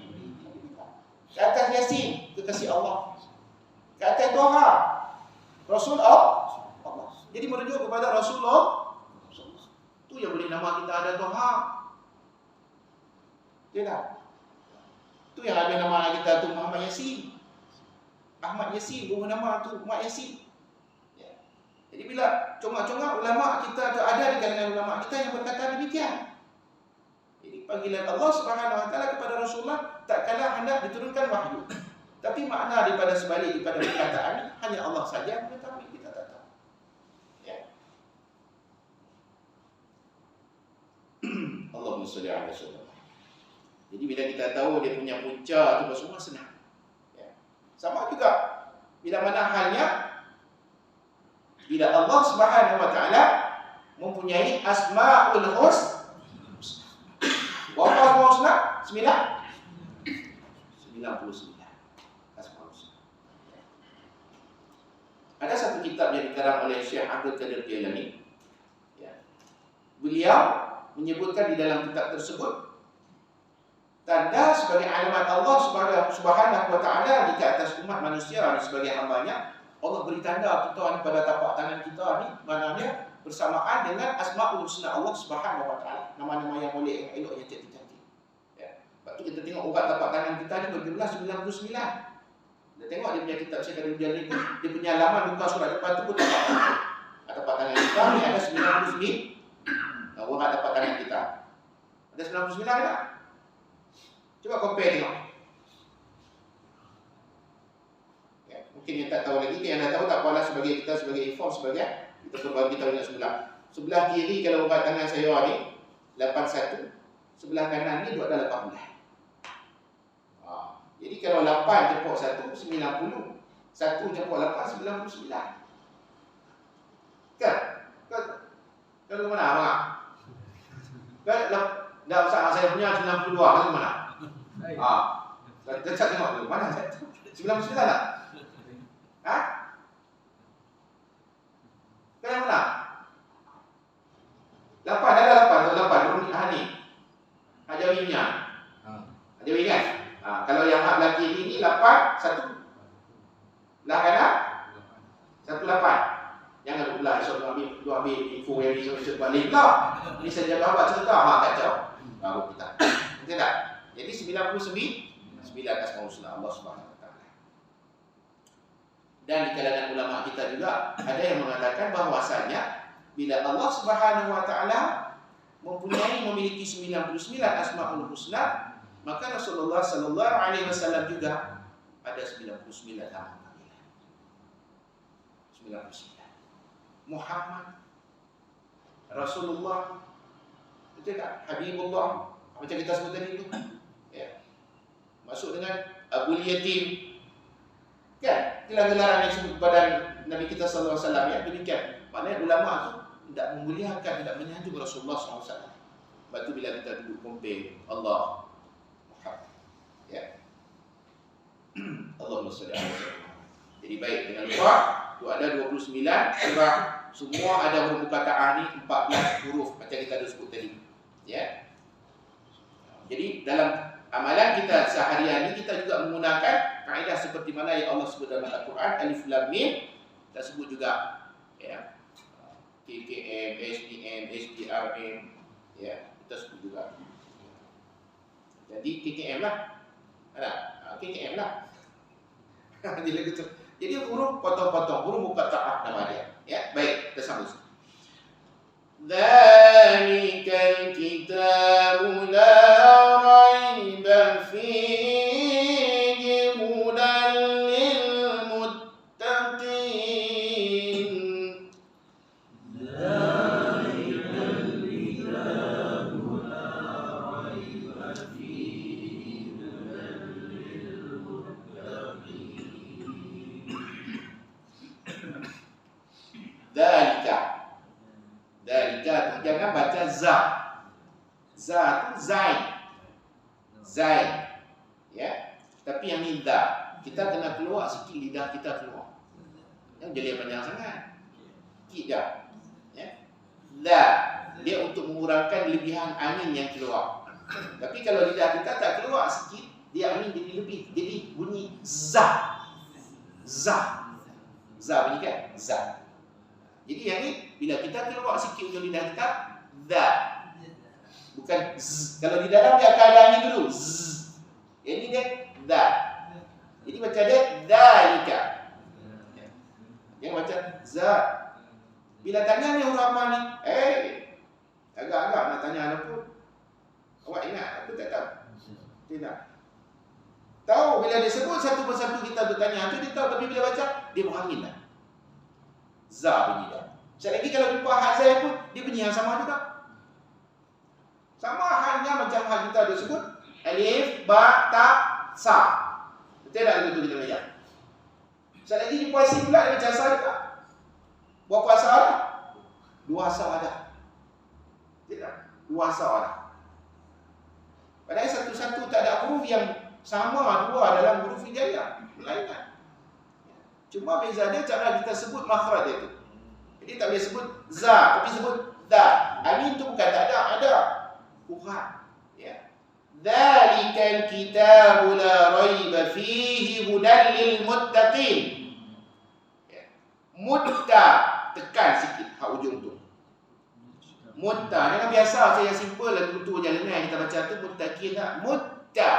A: Ke atas Yasin kekasih Allah. Ke atas Toha Rasul Allah. Jadi merujuk kepada Rasulullah. Tu yang boleh nama kita ada Toha. Dia tak? Tu yang ada nama kita tu Muhammad Yasin. Ahmad Yasin, bukan nama tu Muhammad Yasin. Ya. Jadi bila congak-congak ulama kita tu ada di kalangan ulama kita yang berkata demikian. Jadi panggilan Allah Subhanahu Wa Taala kepada Rasulullah tak kala hendak diturunkan wahyu. Tapi makna daripada sebalik daripada perkataan ini hanya Allah saja yang mengetahui, kita tak tahu. Ya. Allahumma shalli ala sayyidina. Jadi bila kita tahu dia punya punca tu semua senang. Ya. Sama juga bila mana halnya bila Allah Subhanahu Wa Taala mempunyai asmaul husna. Wa asmaul husna 99. Ada satu kitab yang dikarang oleh Syekh Abdul Qadir Jailani. Ya. Beliau menyebutkan di dalam kitab tersebut tanda sebagai alamat Allah Subhanahu Wa Taala di atas umat manusia sebagai hamba-Nya. Allah beri tanda kita ni pada tapak tangan kita ni, maknanya bersamaan dengan Asmaul Husna Allah Subhanahu Wa Taala. Nama-nama yang boleh yang elok, yang cantik-cantik. Ya. Sebab tu kita tengok urat tapak tangan kita ni berjumlah 99. Kita tengok dia punya kitab Syekh Abdul Jalil ni, dia punya halaman buka surat depan tu pun tapak tangan kita ni ada 99. Urat tapak tangan kita. Ada 99 tak? Coba compare tengok. Ya, mungkin yang tak tahu lagi, yang dah tahu tak apalah, sebagai kita sebagai inform sebagai kita berbagi tahu dengan sebelah kiri kalau urat tangan saya ni 81, sebelah kanan ni ada 18. Jadi kalau 8 jemput 1, 90. 1 jemput 8, 99. Kan? Kalau mana abang? Kan? Dah usah saya punya 92. Kalau mana? Kita tengok dulu. Mana? 99 tak? Ha? Kan yang mana? 8, ada 8. 8. Ni. Ajawi punya. Ajawi kan? Kalau yang hak belakang ini 8, 1 belah kanan 1, 8. Jangan pula esok tu ambil info yang esok balik lah. Ini saya jaga awak cerita, kacau. Baru kita. Betul tak? Jadi 99 asmaul husna Allah Subhanahu Wa Taala. Dan di kalangan ulama kita juga ada yang mengatakan bahwasanya bila Allah Subhanahu Wa Taala memiliki 99 asmaul husna, maka Rasulullah sallallahu alaihi wasallam juga ada 99 nama panggilan. 99. Muhammad, Rasulullah, betul tak? Habibullah, macam kita sebut tadi itu. Ya. Masuk dengan Abul Yatim. Kan? Itulah gelaran yang disebut kepada Nabi kita sallallahu alaihi wasallam, ya. Demikian. Maknanya ulama tu tidak memuliakan, tidak menyanjung Rasulullah sallallahu alaihi wasallam. Sebab tu bila kita duduk compare Allah, ya. Allahumma shalli ala sayyidina. Jadi baik, dengan lupa tu ada 29 surah, semua ada huruf kataan ni 14 huruf macam kita dah sebut tadi. Ya. Jadi dalam amalan kita seharian ini kita juga menggunakan kaedah seperti mana yang Allah sebut dalam Al-Quran, Alif Lam Mim. Kita sebut juga ya, KKM, SDM, SDRM, ya, kita sebut juga. Jadi KKM lah. KKM lah. Jadi huruf potong-potong, huruf muqatta'ah nama dia. Ya, baik, kita sambung. Dzalikal kitabu la raiba fihi hudan lil muttaqin. Dzalikal kitabu la raiba fihi hudan lil za. Za tu zain. Zain. Ya. Tapi yang ni za. Kita kena keluar sikit lidah kita keluar. Yang jadi panjang sangat. Sikit dah. Ya. Za. Dia untuk mengurangkan lebihan angin yang keluar. Tapi kalau lidah kita tak keluar sikit, dia angin jadi lebih. Jadi bunyi za. Za. Za bunyi kan? Za. Jadi yang ni bila kita keluar sikit ujung lidah kita, za. Bukan z. Kalau di dalam dia akan ada angin dulu. Z. Ini dia za. Jadi baca dia zalika. Yang baca za. Bila tanya ni huruf apa ni? Agak-agak nak tanya apa pun. Awak ingat? Aku tak tahu. Tidak. Tahu bila dia sebut satu persatu kita bertanya tu dia tahu, tapi bila baca dia berangin dah. Za bunyi dah. Sekali lagi kalau jumpa hazai pun dia bunyi yang sama juga. Sama halnya macam hal kita ada sebut alif, ba, ta, sa. Betul tak begitu kita belajar? Sekali lagi jumpa sin pula dia macam sa juga. Berapa asa ada? 2 asa ada. Tidak. 2 asa ada. Padahal satu-satu tak ada huruf yang sama dua dalam huruf hijaiyah. Melainkan. Cuma beza dia cara kita sebut makhraj dia tu. Jadi tak boleh sebut za, tapi sebut da. Angin tu bukan tak ada, ada. Kurang. Ya. Dzalikal kitabu la raiba fihi hudan lil muttaqin. Ya. Mutta, tekan sikit hak ujung tu. Mutta, jangan biasa saya simple lagu tu je lengan kita baca tu muttaqin tak. Mutta.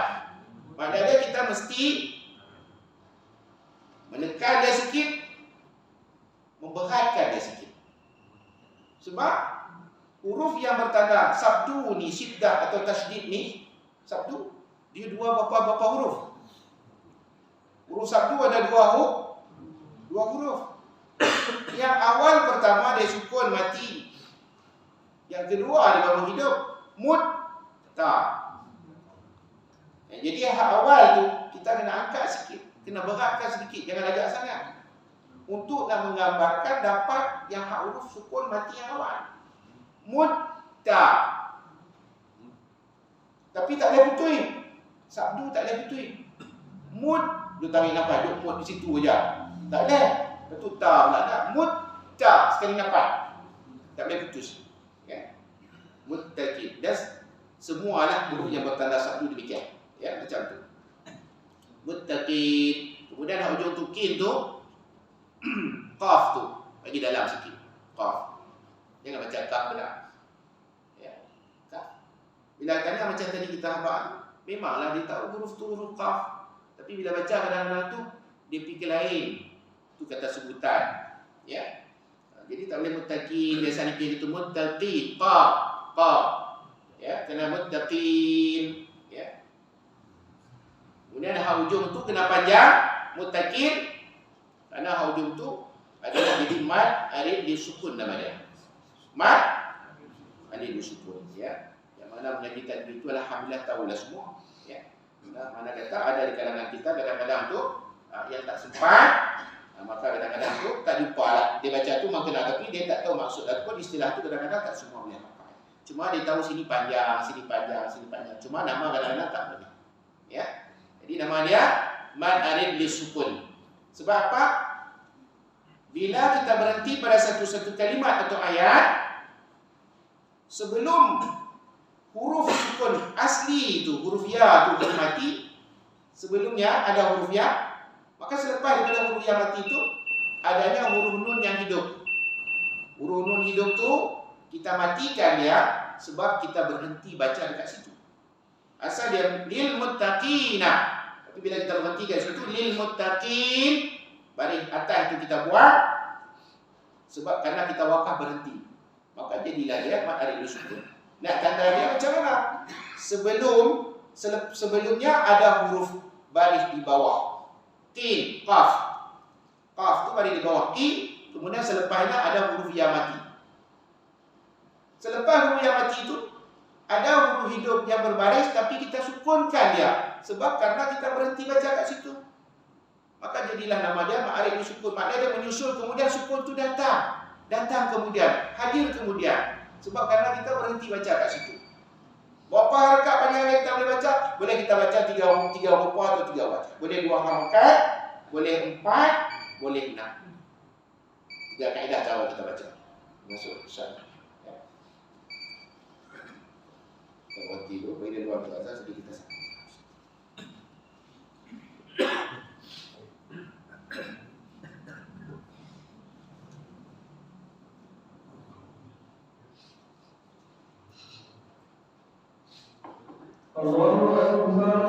A: Maknanya kita mesti menekan dia sikit, memberatkan dia sikit. Sebab huruf yang bertanda sabdu ni, syiddah atau tasydid ni, sabdu dia berapa huruf? Huruf sabdu ada 2 huruf. Yang awal pertama dia sukun mati. Yang kedua dia baru hidup, mutta. Jadi hak awal tu kita kena angkat sikit, kena beratkan sedikit, jangan lajak sangat. Untuk nak menggambarkan dapat yang hak huruf sukun mati yang awal. Mutta. Tapi tak boleh putuin. Sabdu tak boleh putuin. Mut, dia tarik nafas, duduk mut di situ aja. Tak boleh. Betul tak pula tak. Mutta, sekali nafas. Tak boleh putus. Ya. Muttaqin. Dan semualah huruf yang bertanda sabdu demikian. Ya, macam tu. Muttaqin. Kemudian hak ujung tu kin tu qaf tu bagi dalam sikit. Qaf. Jangan baca kaf pula. Ya. Kaf. Bila tanya macam tadi kita hafal, memanglah dia tahu huruf tu huruf qaf. Tapi bila baca kadang-kadang tu dia fikir lain. Tu kata sebutan. Ya. Jadi tak boleh muttaqin, biasanya dia itu muttaqin. Qaf. Qaf. Ya, kena muttaqin. Kemudian hak ujung tu kena panjang, muttaqin. Kerana hak ujung tu adalah jadi mad arid disukun nama dia. Mad arid disukun, ya. Yang mana mengajikan itu alhamdulillah tahulah semua, ya. Mana kata ada di kalangan kita kadang-kadang tu yang tak sempat, maka kadang-kadang tu tak jumpa lah. Dia baca tu makna tapi dia tak tahu maksud apa istilah tu, kadang-kadang tak semua boleh hafal. Cuma dia tahu sini panjang, sini panjang, sini panjang. Cuma nama kadang-kadang tak boleh. Ya. Jadi nama dia mad arid lisukun. Sebab apa? Bila kita berhenti pada satu kalimat atau ayat, sebelum huruf sukun asli itu, huruf ya itu mati, sebelumnya ada huruf ya, maka selepas daripada huruf ya mati itu adanya huruf nun yang hidup. Huruf nun hidup tu kita matikan dia sebab kita berhenti baca dekat situ. Asal dia lil muttaqina. Tapi bila kita berhenti kat situ lil muttaqin, baris atas itu kita buat sebab kerana kita wakaf berhenti. Maka jadilah dia mad arid disukun. Nak tanda dia macam mana? Sebelumnya ada huruf baris di bawah. Tin, qaf. Qaf tu baris di bawah i, kemudian selepasnya ada huruf ya mati. Selepas huruf ya mati itu ada huruf hidup yang berbaris tapi kita sukunkan dia sebab karena kita berhenti baca kat situ. Maka jadilah nama dia mad arid disukun. Maknanya dia menyusul kemudian sukun tu datang kemudian, hadir kemudian. Sebab karena kita berhenti baca kat situ. Berapa rakaat panjang yang kita boleh baca? Boleh kita baca 3 rukuk atau 3 baca. Boleh 2 rakaat, boleh 4, boleh 6. 3 kaedah cara kita baca. Masuk Ustaz. Ya. Kita berhenti dulu, bagi dia luar biasa sedikit kita sampai.
B: Allahu Akbar.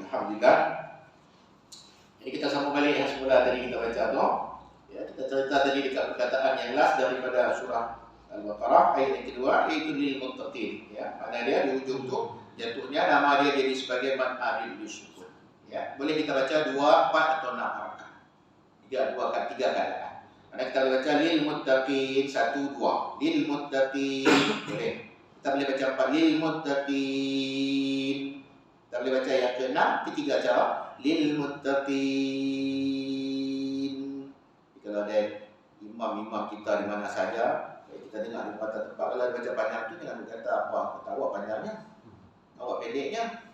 A: Alhamdulillah. Jadi kita sambung balik yang semula tadi kita baca tu. Ya, kita cerita tadi dekat perkataan yang last daripada surah Al-Baqarah ayat yang kedua, iaitu lil muttaqin. Ya, mana dia di ujung tu jatuhnya nama dia jadi sebagai man aril bisukun. Ya, boleh kita baca 2, 4 atau 6 harakat. 3 keadaan. Mana kita boleh baca lil muttaqin 1, 2. Lil muttaqin boleh. Kita boleh baca 4 lil muttaqin. Kita boleh baca yang ke-6, ketiga cara. Lil muttaqin. Kalau ada imam-imam kita di mana saja, kita dengar di tempat-tempat, kalau baca panjang tu jangan berkata apa, kata awak panjangnya, awak pendeknya.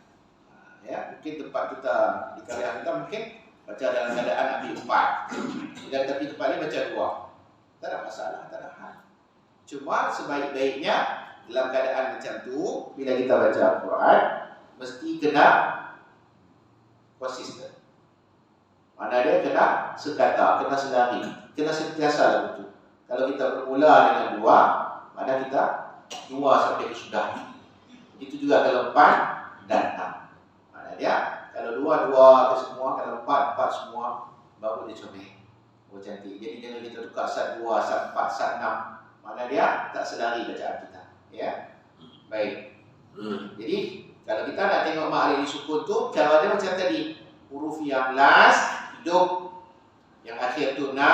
A: Ya, mungkin tempat kita di karya kita mungkin baca dalam keadaan ambil 4, dan tapi tempat ni baca 2. Tak ada masalah, tak ada hal. Cuma sebaik-baiknya dalam keadaan macam tu, bila kita baca Al-Quran, mesti kena konsisten. Mana dia kena sekata, kena selari, kena sentiasa betul. Kalau kita bermula dengan 2, mana kita 2 sampai ke sudah. Itu juga kalau 4 dan 6. Mana dia? Kalau 2 ke semua, kalau 4 semua, baru dia comel. Oh cantik. Jadi jangan kita tukar sat 2, sat 4, sat 6. Mana dia? Tak selari bacaan kita. Ya. Baik. Jadi kalau kita nak tengok ma'arif sukun tu, cara dia macam tadi. Huruf yang last hidup, yang akhir tu na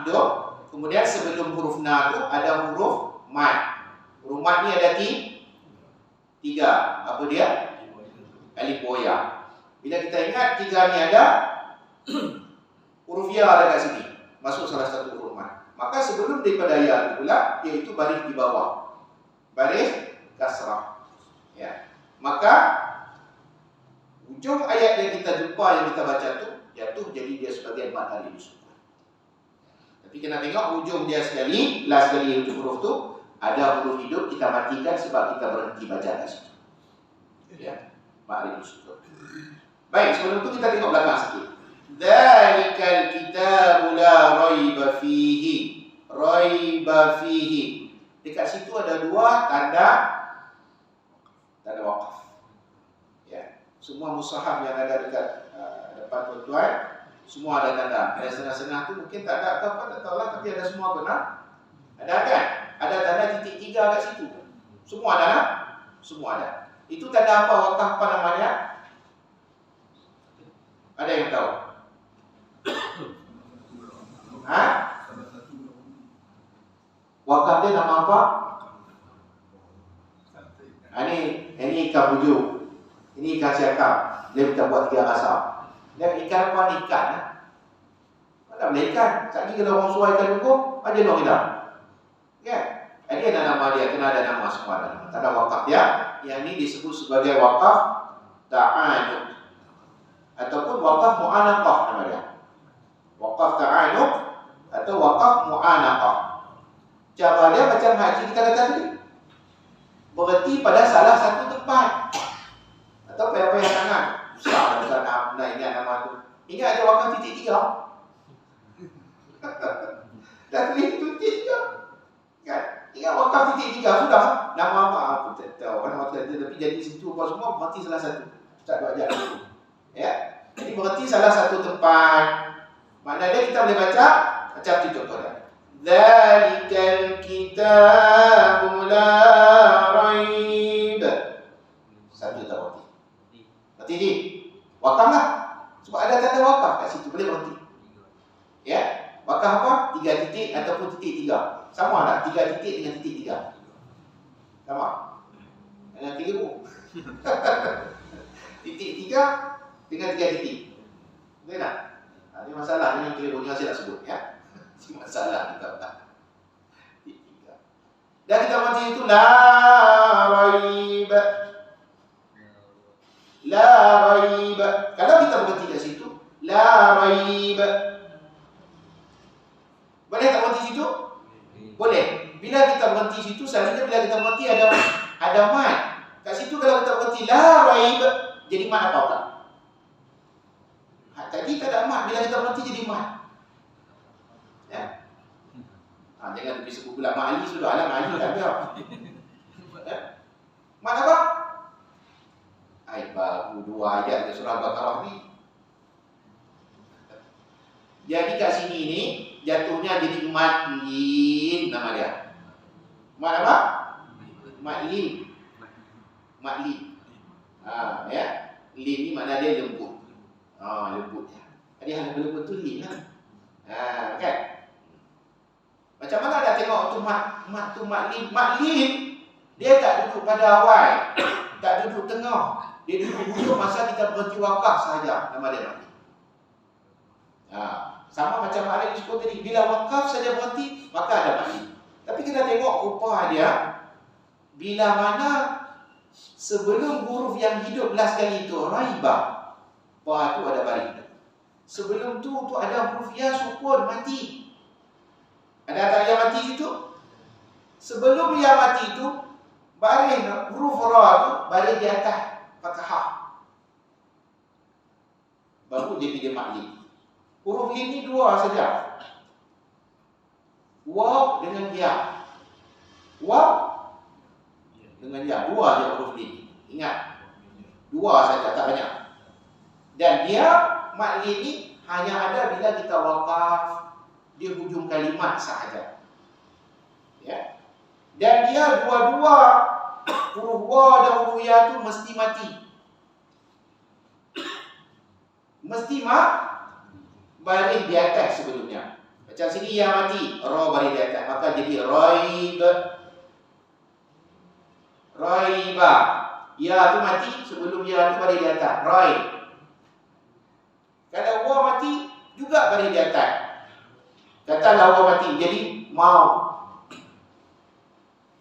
A: hidup. Kemudian sebelum huruf na tu ada huruf mat. Huruf mat ni ada 3. Apa dia? Alif boya. Bila kita ingat 3 ni ada, huruf ya ada kat sini, masuk salah satu huruf mat. Maka sebelum daripada ya itu pula, iaitu baris di bawah, baris kasrah. Ya. Maka ujung ayat yang kita jumpa, yang kita baca tu jatuh, jadi dia sebagai mat alif sukun. Tapi kena tengok ujung dia sekali, last sekali untuk huruf tu ada huruf hidup, kita matikan sebab kita berhenti baca kat situ. Ya, mat alif sukun. Baik, sebelum tu kita tengok belakang sikit. Dzalikal kitabu la raiba fihi. Raiba fihi. Dekat situ ada 2 tanda wakaf. Ya, semua mushaf yang ada dekat depan tuan-tuan, semua ada tanda. Ada setengah-setengah tu mungkin tak ada apa-apa, tak tahulah, tapi ada semua benar. Ada kan? Ada tanda titik 3 kat situ. Semua ada kan? Semua ada. Itu tanda apa? Wakaf apa namanya? Ada yang tahu? Ha? Wakaf dia nama apa? Ini ikan bujuk. Ini ikan siakap. Dia kita buat 3 rasa. Dan ikan apa ni ikan? Mana boleh ikan? Sekali kalau orang suai ikan hukum, ada dong kita. Ya. Ini ada nama dia, kena ada nama semua. Tak ada wakaf dia. Yang ini disebut sebagai wakaf ta'anuq, ataupun wakaf mu'anaqah nama dia. Wakaf ta'anuq atau wakaf mu'anaqah. Cara dia macam haji kita kata tadi, berhenti pada salah satu tempat atau payah-payah sangat. Susah nak ingat nama tu. Ingat ada wakaf titik 3. Dah tulis titik 3 kan? Ingat wakaf titik 3 sudah. Nama apa? Aku tak tahu. Nama tu tapi jadi situ apa semua berhenti salah satu. Tak ada ajar dulu. Ya. Jadi berhenti salah satu tempat. Maknanya kita boleh baca macam tu contohnya. Dzalikal kitabu la raib. Satu tak berhenti. Berhenti ni. Wakaf lah. Sebab ada tanda wakaf kat situ, boleh berhenti. Ya. Wakaf apa? 3 titik ataupun titik 3. Sama tak? 3 titik dengan titik 3. Sama. Dengan 3 titik 3 dengan 3 titik. Boleh tak? Ini masalah dengan 3 yang saya nak sebut ya. Ini masalah kita tak. Titik 3. Dan kita baca itu la raib. La raib. Kalau kita berhenti kat situ, la raib. Boleh tak berhenti situ? Boleh. Bila kita berhenti situ, selanjutnya bila kita berhenti ada mat. Kat situ kalau kita berhenti la raib, jadi mat apa pula? Tadi tak ada mat, bila kita berhenti jadi mat. Ya. Jangan pergi sebut pula mak Ali sudah lah, mak Ali tak ada. Ya. Mat apa? Baru 2 ayat dari surah Al-Baqarah ni. Jadi kat sini ni jatuhnya jadi matlin nama dia. Mat apa? Matlin. Matlin. Ya. Lin ni makna dia lembut. Lembut ya. Jadi hal lembut tu lin lah. Kan? Macam mana nak tengok tu mat tu matlin? Matlin dia tak duduk pada awal, tak duduk tengah. Dia duduk masa kita berhenti wakaf sahaja, nama dia mati. Sama macam ada disebut tadi, bila wakaf saja berhenti, maka ada mati. Tapi kita tengok rupa dia, bila mana sebelum huruf yang hidup last kali itu raibah, pa tu ada baris. Sebelum tu ada huruf ya sukun mati. Ada tak yang mati situ? Sebelum ya mati itu baris huruf ra tu baris di atas fathah. Baru jadi dia maklim. Huruf ini dua saja. Waw dengan ya. Waw dengan ya, dua je huruf ini. Ingat, dua saja, tak banyak. Dan dia maklim ini hanya ada bila kita wakaf di hujung kalimat sahaja. Ya. Dan dia dua-dua huruf wa dan huruf ya tu mesti mati. Mesti baris di atas sebelumnya. Macam sini ya mati, ra baris di atas, maka jadi raib. Raiba. Ya tu mati, sebelum ya tu baris di atas, raib. Kalau wa mati juga baris di atas. Katalah wa mati jadi mau.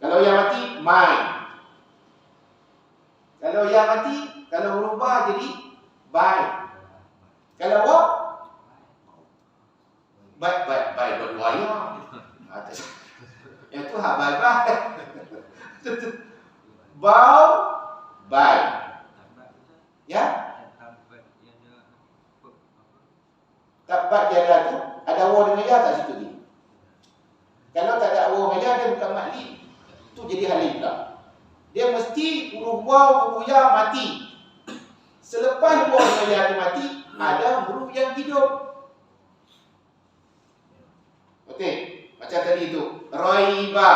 A: Kalau ya mati mai. Kalau ya mati, kalau huruf ba jadi bai. Kalau wa baik dua ya. Yang tu hak baik. Bau baik. Ya? Tabat dia ada tu, ada wa dengan ya tak situ ni. Kalau tak ada wa dengan ya dia bukan maklim. Tu jadi halil pula. Dia mesti huruf wa huruf ya mati. Selepas wa dengan ya tu mati, ada huruf yang hidup. Okey, macam tadi tu, raiba.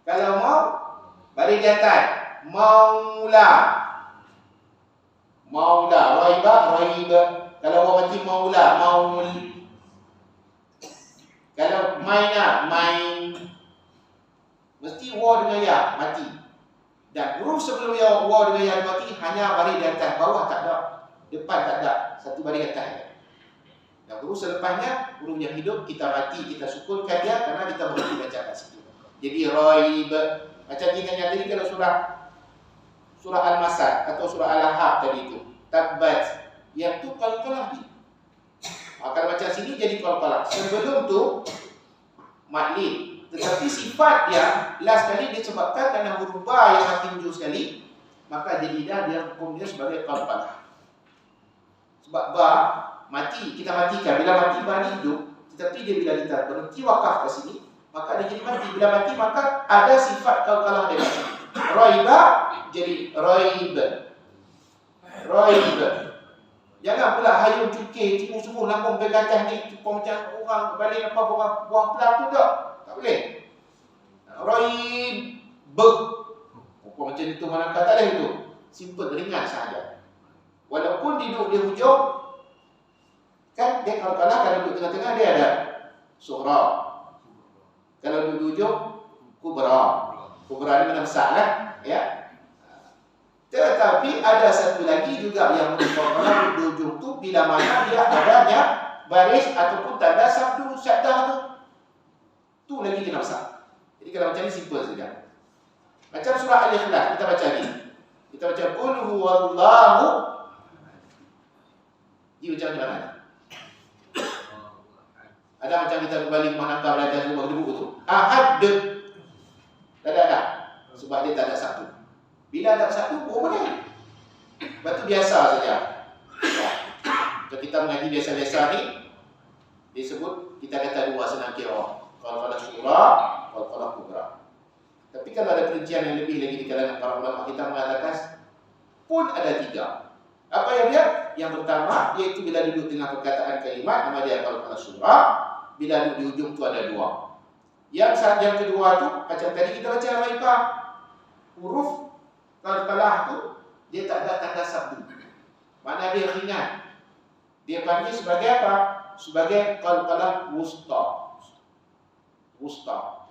A: Kalau mau baris di atas, maula. Maula, raiba. Kalau orang mati maula, maul. Kalau maina, main. Mesti wa dengan ya mati. Dan huruf sebelum ya wa dengan ya mati hanya baris di atas, bawah tak ada, depan tak ada, satu baris atas. Dan huruf selepasnya, huruf yang hidup kita mati, kita sukunkan dia karena kita berhenti baca kat situ. Jadi raib. Macam kita yang tadi kalau surah Al-Masad atau surah Al-Ahab tadi itu, Tabbat, yang tu qalqalah ni. Kalau macam sini jadi qalqalah. Sebelum tu maklim. Tetapi sifat dia last kali disebabkan kerana huruf ba yang mati hujung sekali, maka jadi dia hukum dia sebagai qalqalah. Sebab ba mati, kita matikan. Bila mati ba ni hidup, tetapi dia bila kita berhenti wakaf ke sini, maka dia jadi mati. Bila mati maka ada sifat qalqalah dia. Raiba jadi raib. Raib. Jangan pula hayung cukir, cipu-cipu lambung bergajah ni, cipu macam orang balik apa buah pelah tu tak. Tak boleh. Raib. Macam itu mana kata dah itu. Simple, ringan sahaja. Walaupun duduk di hujung, kan dia kalau duduk tengah-tengah dia ada sughra. Kalau duduk hujung kubra. Kubra ni mana besar lah, ya. Tetapi ada satu lagi juga yang merupakan di hujung tu bila mana dia adanya baris ataupun tanda sabdu syaddah tu. Tu lagi kena besar. Jadi kalau macam ni simple saja. Macam surah Al-Ikhlas kita baca ni. Kita baca qul huwallahu. Dia macam mana? Ada macam kita kembali ke mana kau belajar semua buku tu. Ahad. Tak ada. Sebab dia tak ada satu. Bila ada satu, boleh. Lepas tu biasa saja. Kalau kita mengaji biasa-biasa ni, disebut, kita kata dua senang kira. Kalau surah, kalau kubra. Tapi kalau ada perincian yang lebih lagi di kalangan para ulama, kita mengatakan pun ada tiga. Apa yang dia? Yang pertama, iaitu bila duduk tengah perkataan kalimat, nama dia kalau surah. Bila duduk di ujung tu ada dua. Yang kedua tu, macam tadi kita baca Al-Ma'idah, huruf qalqalah tu dia tak ada tanda sabdu. Mana dia ringan. Dia panggil sebagai apa? Sebagai qalqalah wusta. Wusta.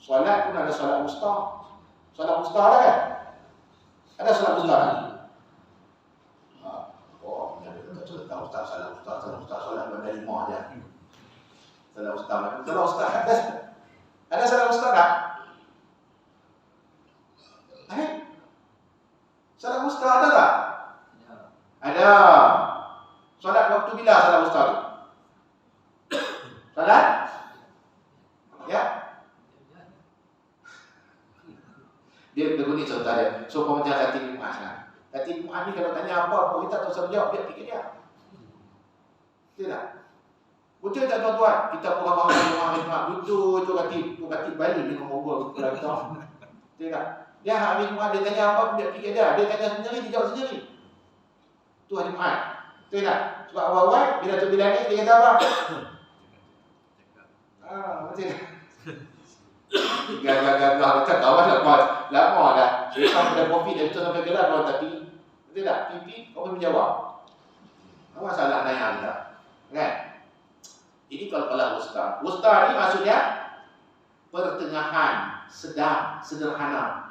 A: Solat pun ada solat wusta. Solat wusta lah kan? Ada salah ustaz tak? Oh, tahu ustaz salah bandar 5 aja. Salah ustaz. Ada salah ustaz tak? Salah ustaz ada tak? Ada. Solat waktu bila salah ustaz tu? Salat? Ya? Dia begini contoh dia. So, kau macam Khatib Mu'ad lah. Khatib Mu'ad ni kalau tanya apa kita tak tahu jawab, dia fikir dia. Betul tak? Betul tak tuan-tuan? Kita pura-pura betul tu Khatib Bali dengan ngobrol kita. Betul tak? Dia Habib Mu'ad, dia tanya apa dia fikir dia. Dia tanya sendiri, dia jawab sendiri. Tu Habib Mu'ad. Betul tak? Sebab awal-awal bila tu bila ni dia kata apa? Betul tak? Gagah kata kawan lama dah. Sampai pada profit dah betul sampai gelar kawan tapi betul tak? Pipi kau pun menjawab. Apa masalah nanya kita? Kan? Ini kalau wusta. Wusta ni maksudnya pertengahan, sedang, sederhana.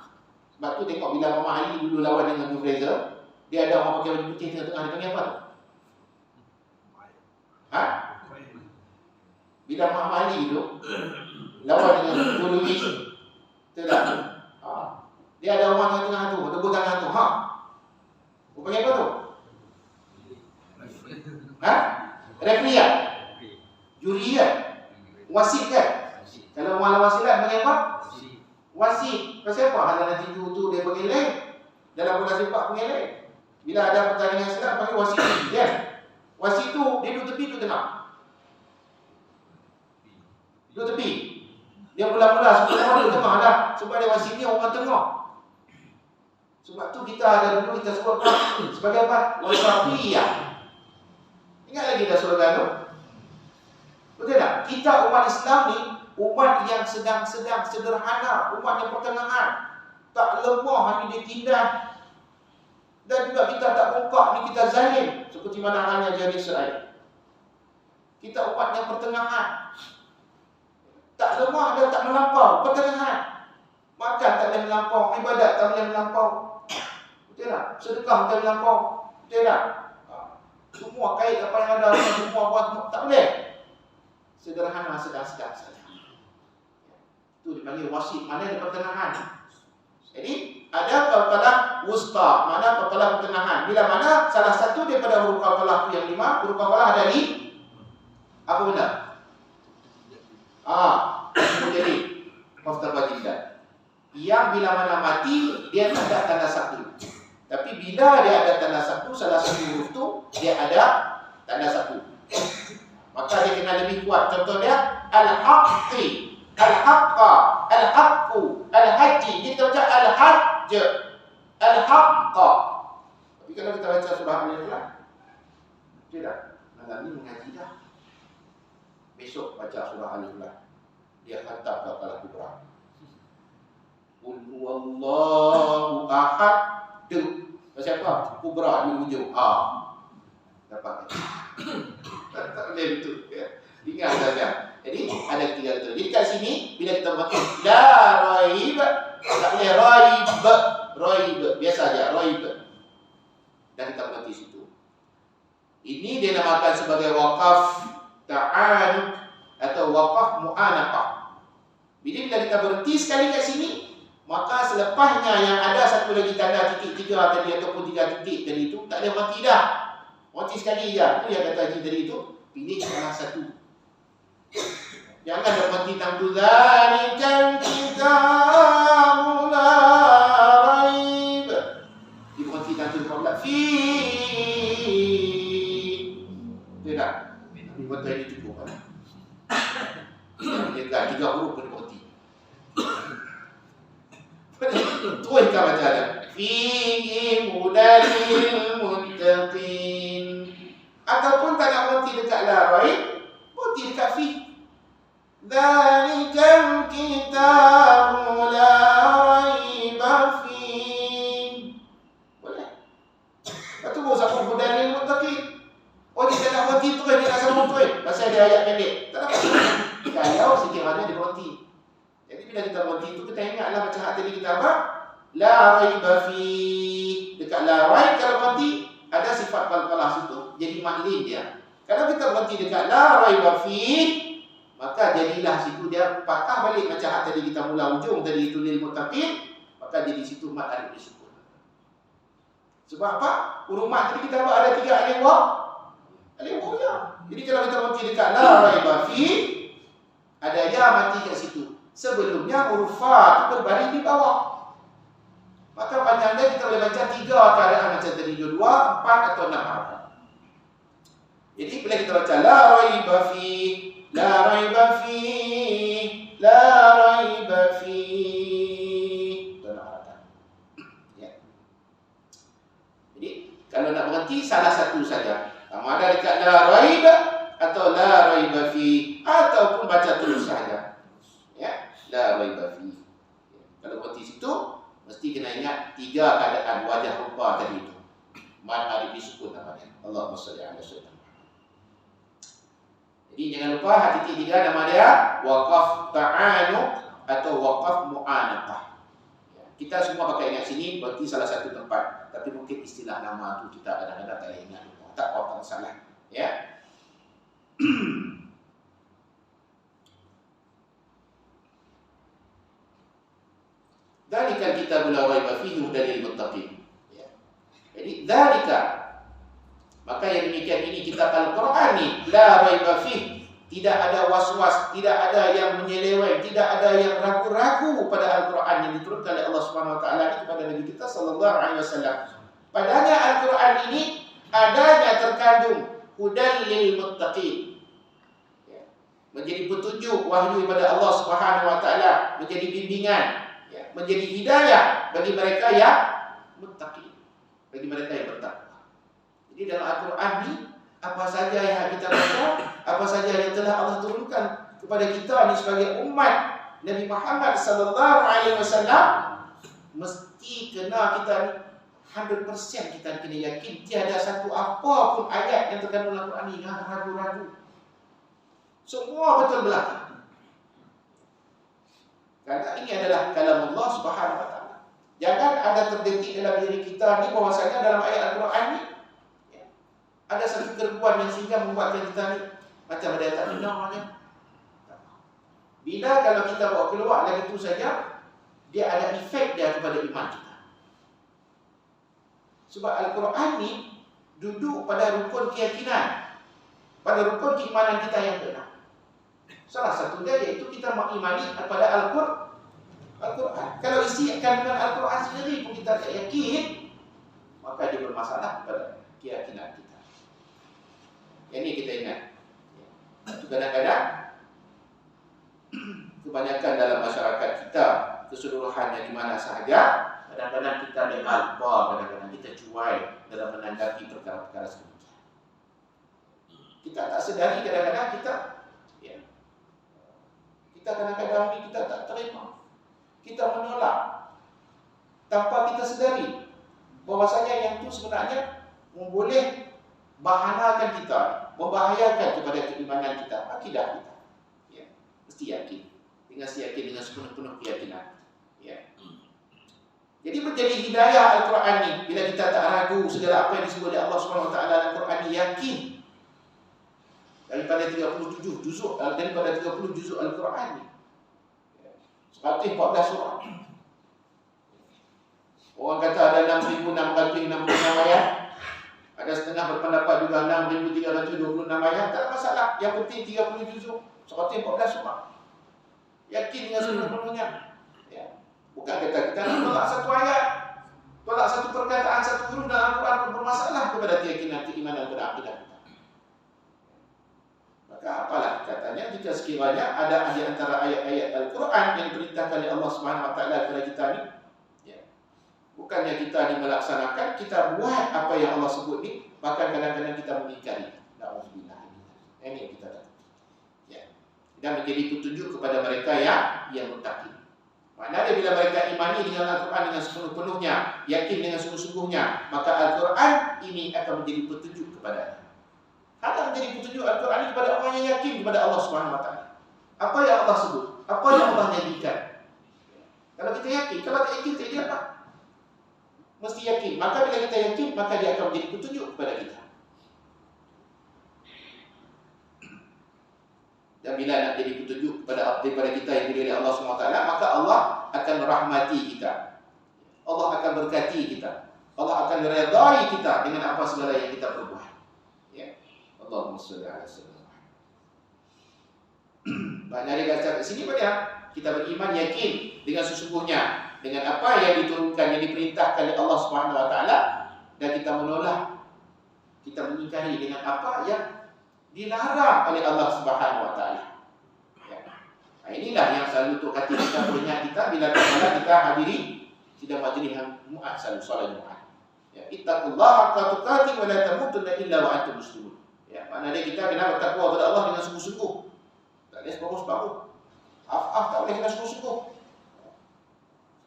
A: Sebab tu tengok bila Mama Ali dulu lawan dengan New Fraser, dia ada orang pakai baju putih tengah-tengah, dia panggil apa tu? Bila Mama Ali tu lawan dengan Joe Louis, betul tak? Dia ada orang tengah-tengah tu, tepuk tangan tu. Kau panggil apa tu? Referee kan? Juri kan? Wasit kan? Kalau orang lawan silat panggil apa? Wasit. Pasal apa? Hal nanti tu dia panggil lain. Dalam bola sepak panggil lain. Bila ada pertandingan silat panggil wasit kan? Wasit tu dia duduk tepi tu tengah. Duduk tepi. Dia mula-mula sebab orang tengah dah. Sebab dia wasit ni orang tengah. Sebab tu kita ada dulu kita sebut sebagai apa? Wasatiyah. Ingat lagi dah slogan tu? Betul tak? Kita umat Islam ni umat yang sedang-sedang sederhana, umat yang pertengahan. Tak lemah hanya ditindas. Dan juga kita tak bongkak ni kita zalim seperti mana halnya jadi Israel. Kita umat yang pertengahan. Tak lemah dan tak melampau, pertengahan. Makan tak boleh melampau, ibadat tak boleh melampau. Betul tak? Sedekah tak boleh melampau. Betul tak? Semua kait apa yang ada, semua buat tak boleh. Sederhana, sedang-sedang saja. Itu dipanggil wasit, mana di pertengahan. Jadi ada qalqalah wusta, mana qalqalah pertengahan. Bila mana salah satu daripada huruf qalqalah itu yang 5, huruf qalqalah ada di apa benda? Jadi maftar wajidah. Yang bila mana mati dia tak ada tanda sabtu. Tapi bila dia ada tanda sabtu, salah satu huruf tu dia ada tanda sabtu. Maka dia kena lebih kuat. Contoh dia al-haqqi, al-haqqa, al-haqqu, al-hajji. Jadi kita baca al-hajj, al-haqqa. Tapi kalau kita baca surah Al-Ikhlas, tidak. Malam ni mengaji dah. Besok baca surah Al-Ikhlas. Dia khatam qalqalah kubra. Qul huwallahu ahad. Pasal apa? Kubra di hujung. Dapat. Tak boleh betul. Ingat saja. Jadi ada ketiga betul. Jadi kat sini bila kita pakai la raib, tak boleh raib. Biasa aja raib. Dan kita berhenti situ. Ini dinamakan sebagai waqaf ta'anud atau waqaf mu'anaqah. Bila kita berhenti sekali kat sini, maka selepasnya yang ada satu lagi tanda titik 3 tadi ataupun 3 titik tadi itu tak ada mati dah. Mati sekali je. Itu yang kata Haji tadi itu, pilih salah satu. Jangan ada mati tangguh zalikal kitabu la raib. Di mati tangguh kau pula fi. Tidak. Ini betul ini cukup kan. Dia 3 huruf pun mati. Terus kita baca ada fihi hudalil muttaqin. Ataupun tak nak berhenti dekat la raib, berhenti dekat fi. Dzalikal kitabu la raiba fi. Boleh. Lepas tu baru sampai hudalil muttaqin. Oh dia tak nak berhenti terus, dia nak sambung terus. Pasal dia ayat pendek. Tak dapat. Kalau sikit mana dia berhenti. Jadi bila kita berhenti itu, kita ingatlah macam hak tadi kita apa? La raiba fi. Dekat la raib kalau berhenti ada sifat qalqalah situ jadi maklin dia. Kalau kita berhenti dekat la raiba fi, maka jadilah situ dia patah balik macam tadi kita mula ujung tadi itu lil muttaqin, maka jadi situ mad alif disukun. Sebab apa? Huruf mad tadi kita buat ada 3 alif waw. Alif waw ya. Jadi kalau kita berhenti dekat la raiba fi, ada ya mati kat situ. Sebelumnya huruf fa itu berbaris di bawah. Maka panjangnya kita boleh baca 3 keadaan macam tadi 2, 4 atau 6 harakat. Jadi bila kita baca la raiba fi, la raiba fi, la raiba fi, itu 6 harakat. Ya. Jadi kalau nak berhenti salah satu saja. Sama ada dekat la raiba atau la raiba fi, ataupun baca terus saja. Ya, la raiba fi. Kalau berhenti situ mesti kena ingat 3 keadaan wajah rupa tadi itu. Mad alif disukun namanya. Allahumma shalli ala sayyidina. Jadi jangan lupa hati 3 nama dia waqaf ta'anuq atau waqaf mu'anaqah. Ya, kita semua pakai ingat sini berarti salah satu tempat. Tapi mungkin istilah nama tu kita kadang-kadang tak ingat. Tak apa, tak salah. Ya. Dzalikal kitabul la raiba fihi hudan lil muttaqin. Ya. Jadi dzalika, maka yang demikian ini kitab Al-Quran ni la raiba fihi, tidak ada was-was, tidak ada yang menyeleweng, tidak ada yang ragu-ragu pada Al-Quran yang diturunkan oleh Allah Subhanahu wa taala kepada Nabi kita sallallahu alaihi wasallam. Padanya Al-Quran ini adanya terkandung hudan lil muttaqin. Ya. Menjadi petunjuk wahyu daripada Allah Subhanahu wa taala, menjadi bimbingan, menjadi hidayah bagi mereka yang muttaqin, bagi mereka yang bertakwa. Jadi dalam Al-Quran ni apa saja yang kita baca, apa saja yang telah Allah turunkan kepada kita ni sebagai umat Nabi Muhammad sallallahu alaihi wasallam, mesti kena kita ni 100% kita kena yakin tiada satu apapun ayat yang terkandung dalam Al-Quran ni yang ragu-ragu. Semua betul belaka. Karena ini adalah kalam Allah Subhanahu wa taala. Jangan ada terdetik dalam diri kita ni bahwasanya dalam ayat Al-Quran ni ya, ada satu kerugian yang sehingga membuatkan kita ni macam ada tak benarnya. Bila kalau kita bawa keluar lagi itu saja, dia ada efek dia kepada iman kita. Sebab Al-Quran ni duduk pada rukun keyakinan, pada rukun keimanan kita yang benar. Salah satunya iaitu kita mengimani kepada Al-Quran. Kalau isi kandungan Al-Quran sendiri pun kita tak yakin, maka dia bermasalah kepada keyakinan kita. Ini kita ingat. Kadang-kadang kebanyakan dalam masyarakat kita keseluruhannya di mana sahaja, kadang-kadang kita lupa, kadang-kadang kita cuai dalam menanggapi perkara-perkara seperti itu. Kita tak sedari kadang-kadang kita kadang-kadang ni kita tak terima, kita menolak tanpa kita sedari bahwasanya yang itu sebenarnya boleh bahanakan kita, membahayakan kepada keimanan kita, akidah kita. Ya, mesti yakin, dengan yakin, dengan sepenuh-penuh keyakinan. Ya. Jadi menjadi hidayah Al-Quran ni bila kita tak ragu segala apa yang disebut oleh Allah Subhanahu wa taala dalam Al-Quran ni, yakin. Daripada 37 juzuk, daripada 30 juzuk Al-Quran ni. 114 surah. Orang kata ada 6,666 ayat. Ada setengah berpendapat juga 6,326 ayat. Tak ada masalah. Yang penting 30 juzuk, 114 surah. Yakin dengan sepenuhnya. Ya. Bukan kata kita nak tolak satu ayat, tolak satu perkataan, satu huruf dalam Al-Quran bermasalah kepada keyakinan, keimanan, berakidah. Maka apalah katanya jika sekiranya ada di antara ayat-ayat Al-Quran yang diperintahkan oleh Allah Subhanahu wa taala kepada kita ni, ya, bukannya kita melaksanakan, kita buat apa yang Allah sebut ni, bahkan kadang-kadang kita mengingkari. Nauzubillah. Ini yang kita tahu. Ya. Dan menjadi petunjuk kepada mereka yang muttaqin. Maknanya bila mereka imani dengan Al-Quran dengan sepenuh-penuhnya, yakin dengan sungguh-sungguhnya, maka Al-Quran ini akan menjadi petunjuk kepadanya. Hanya menjadi petunjuk Al-Quran ini kepada orang yang yakin kepada Allah Subhanahu wa taala. Apa yang Allah sebut, apa yang Allah janjikan. Kalau kita yakin, kalau tak yakin, tak apa. Mesti yakin. Maka bila kita yakin, maka dia akan menjadi petunjuk kepada kita. Dan bila nak jadi petunjuk daripada kita yang diberi oleh Allah SWT, maka Allah akan merahmati kita. Allah akan berkati kita. Allah akan meredai kita dengan apa segala yang kita perbuat. Ya. Allahumma shalli ala sayyidina Muhammad. Banyak dari kata sini pada kita beriman yakin dengan sesungguhnya dengan apa yang diturunkan, yang diperintahkan oleh Allah Subhanahu Wa Taala, dan kita menolak, kita mengingkari dengan apa yang dilarang oleh Allah Subhanahu Wa Taala. Ya. Nah, inilah yang selalu untuk hati kita, punya kita bila kita hadiri sidang majlis Jumaat, selalu solat Jumaat. Ya, ittaqullaha haqqa tuqatih wa la tamutunna illa wa antum muslimun. Ya, maknanya kita kena bertakwa kepada Allah dengan sungguh-sungguh. Tak boleh separuh-separuh. Tak boleh dengan sungguh-sungguh.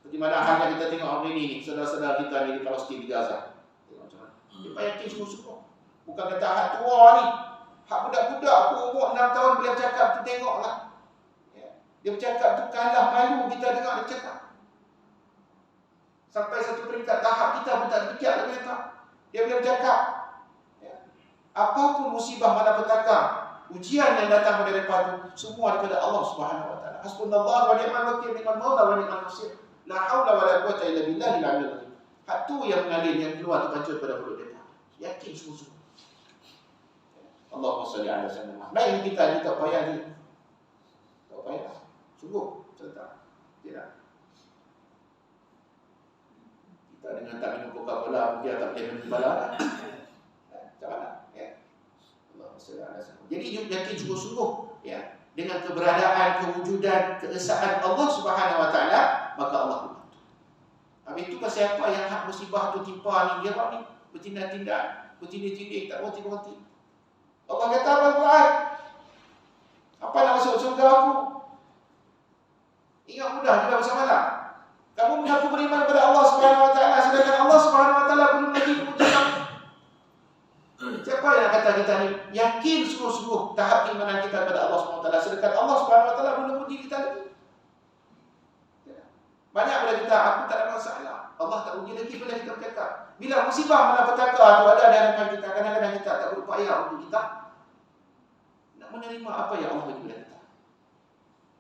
A: Seperti mana halnya kita tengok hari ini, saudara-saudara kita ni di Palestin, di Gaza. Tengok macam mana. Dia yakin sungguh-sungguh. Bukan kata hak tua ni, hak budak-budak aku umur 6 tahun boleh bercakap tu, tengoklah. Ya. Dia bercakap tu kalah malu kita dengar dia bercakap. Sampai satu peringkat tahap kita pun tak terpikir lagi kata. Dia boleh bercakap. Ya. Apapun musibah malapetaka, ujian yang datang pada mereka itu semua daripada Allah Subhanahu Wa Taala. Hasbunallahu wa ni'mal wakil, ni'mal maula wa ni'mal nasir. La haula wa la quwwata illa billahil aliyyil azim. Hak tu yang mengalir, yang keluar tu kancur pada mulut mereka. Yakin sungguh-sungguh. Allahumma shalli ala sayyidina Muhammad. Baik kita tak payah ni. Tak payah. Sungguh, cerita. Tidak. Kita dengan tak minum Coca-Cola, dia tak boleh minum bala. Macam mana? Ya. Allahumma shalli ala sayyidina Muhammad. Jadi yakin sungguh-sungguh, ya, dengan keberadaan, kewujudan, keesaan Allah Subhanahu Wa Taala, maka Allah membantu. Habis itu siapa yang hak musibah tu timpa ni, dia ni bertindak-tindak, bertindik-tindik, tak berhenti-berhenti. Allah kata Al-Quran, apa nak masuk surga aku? Ingat mudah juga bersama malam. Kamu mengaku beriman kepada Allah Subhanahu Wa Taala, sedangkan Allah Subhanahu Wa Taala belum lagi menguji kamu. Siapa yang kata kita ni yakin sungguh-sungguh tahap keimanan kita kepada Allah Subhanahu Wa Taala, sedangkan Allah Subhanahu Wa Taala belum menguji kita lagi? Banyak bila kita, aku tak ada masalah, Allah tak uji lagi, bila kita bercakap. Bila musibah malapetaka tu ada di hadapan kita, kadang-kadang kita tak berupaya untuk kita nak menerima apa yang Allah bagi kepada kita.